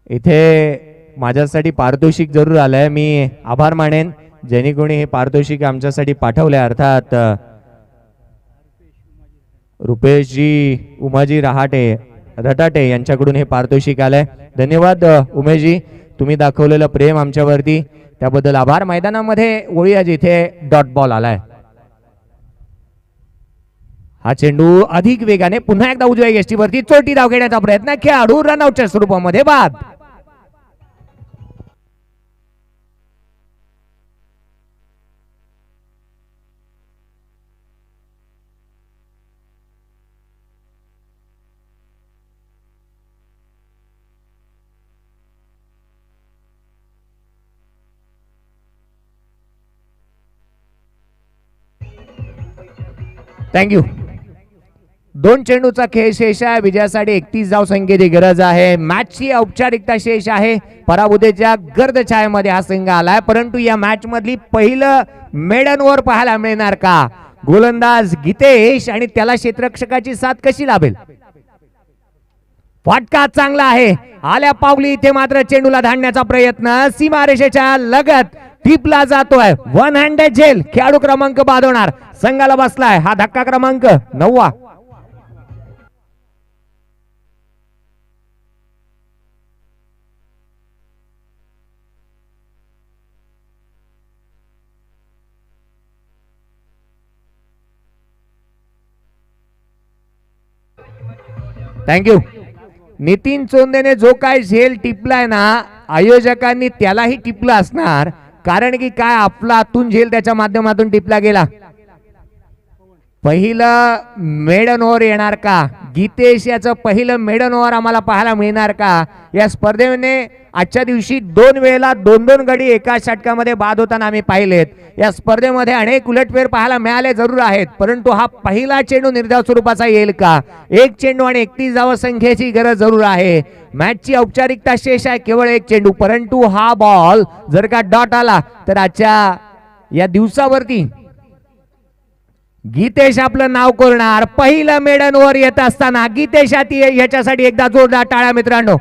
इथे माझ्यासाठी पारितोषिक जरूर आलंय. मी आभार मानेन ज्यांनी कोणी हे पारितोषिक आमच्यासाठी पाठवले. अर्थात रुपेशजी उमाजी रटाटे यांच्याकडून हे पारितोषिक आलंय. धन्यवाद उमेशजी, तुम्ही दाखवलेलं प्रेम आमच्यावरती, त्याबद्दल आभार. मैदानामध्ये वळूया जिथे डॉट बॉल आलाय. हा चेंडू अधिक वेगाने पुन्हा एकदा उजव्या यष्टीवरती चोटी धाव घेण्याचा प्रयत्न. खेळाडू रनआउटच्या स्वरूपामध्ये बाद. थँक्यू. 2 चेंडूचा खेळ शेष आहे. विजयासाठी 31 धावसंख्येची गरज आहे. मॅचची औपचारिकता शेष आहे. पराभूतीच्या गर्द छायेमध्ये हा संघ आलाय, परंतु या मॅच मधली पहिलं मेडन ओव्हर पाहायला मिळणार का? गोलंदाज गीतेश आणि त्याला क्षेत्ररक्षकाची साथ कशी लाभेल? फटका चांगला आहे. आल्या पावली इथे मात्र चेंडूला धाडण्याचा प्रयत्न. सीमारेषेच्या लगत टिपला जातोय. 1 हँडेड झेल. खेळाडू क्रमांक 5 होणार. संघाला बसलाय हा धक्का क्रमांक 9. थँक्यू. नितीन चोंदेने जो काय झेल टिपलाय ना, आयोजकांनी त्यालाही टिपलं असणार, कारण की काय आपला आतून झेल त्याच्या माध्यमातून टिपला गेला. पहिलं मेडन ओव्हर येणार का? गीतेश याचं पहिलं मेडन ओव्हर आम्हाला पाहायला मिळणार का? या स्पर्धेने आजच्या दिवशी 2 वेळेला 2-2 गडी एका षटकामध्ये बाद होताना आम्ही पाहिलेत. या स्पर्धेमध्ये अनेक उलटफेर पाहायला मिळाले जरूर आहेत, परंतु हा पहिला चेंडू निर्धाव स्वरूपाचा येईल का? 1 चेंडू आणि 31 धावसंख्येची गरज जरूर आहे. मॅचची औपचारिकता शेष आहे, केवळ 1 चेंडू, परंतु हा बॉल जर का डॉट आला तर आजच्या या दिवसावरती गीतेश आपलं नाव करणार पहिलं मेडन वर येत असताना गीतेश याच्यासाठी एकदा जोरदार टाळ्या मित्रांनो.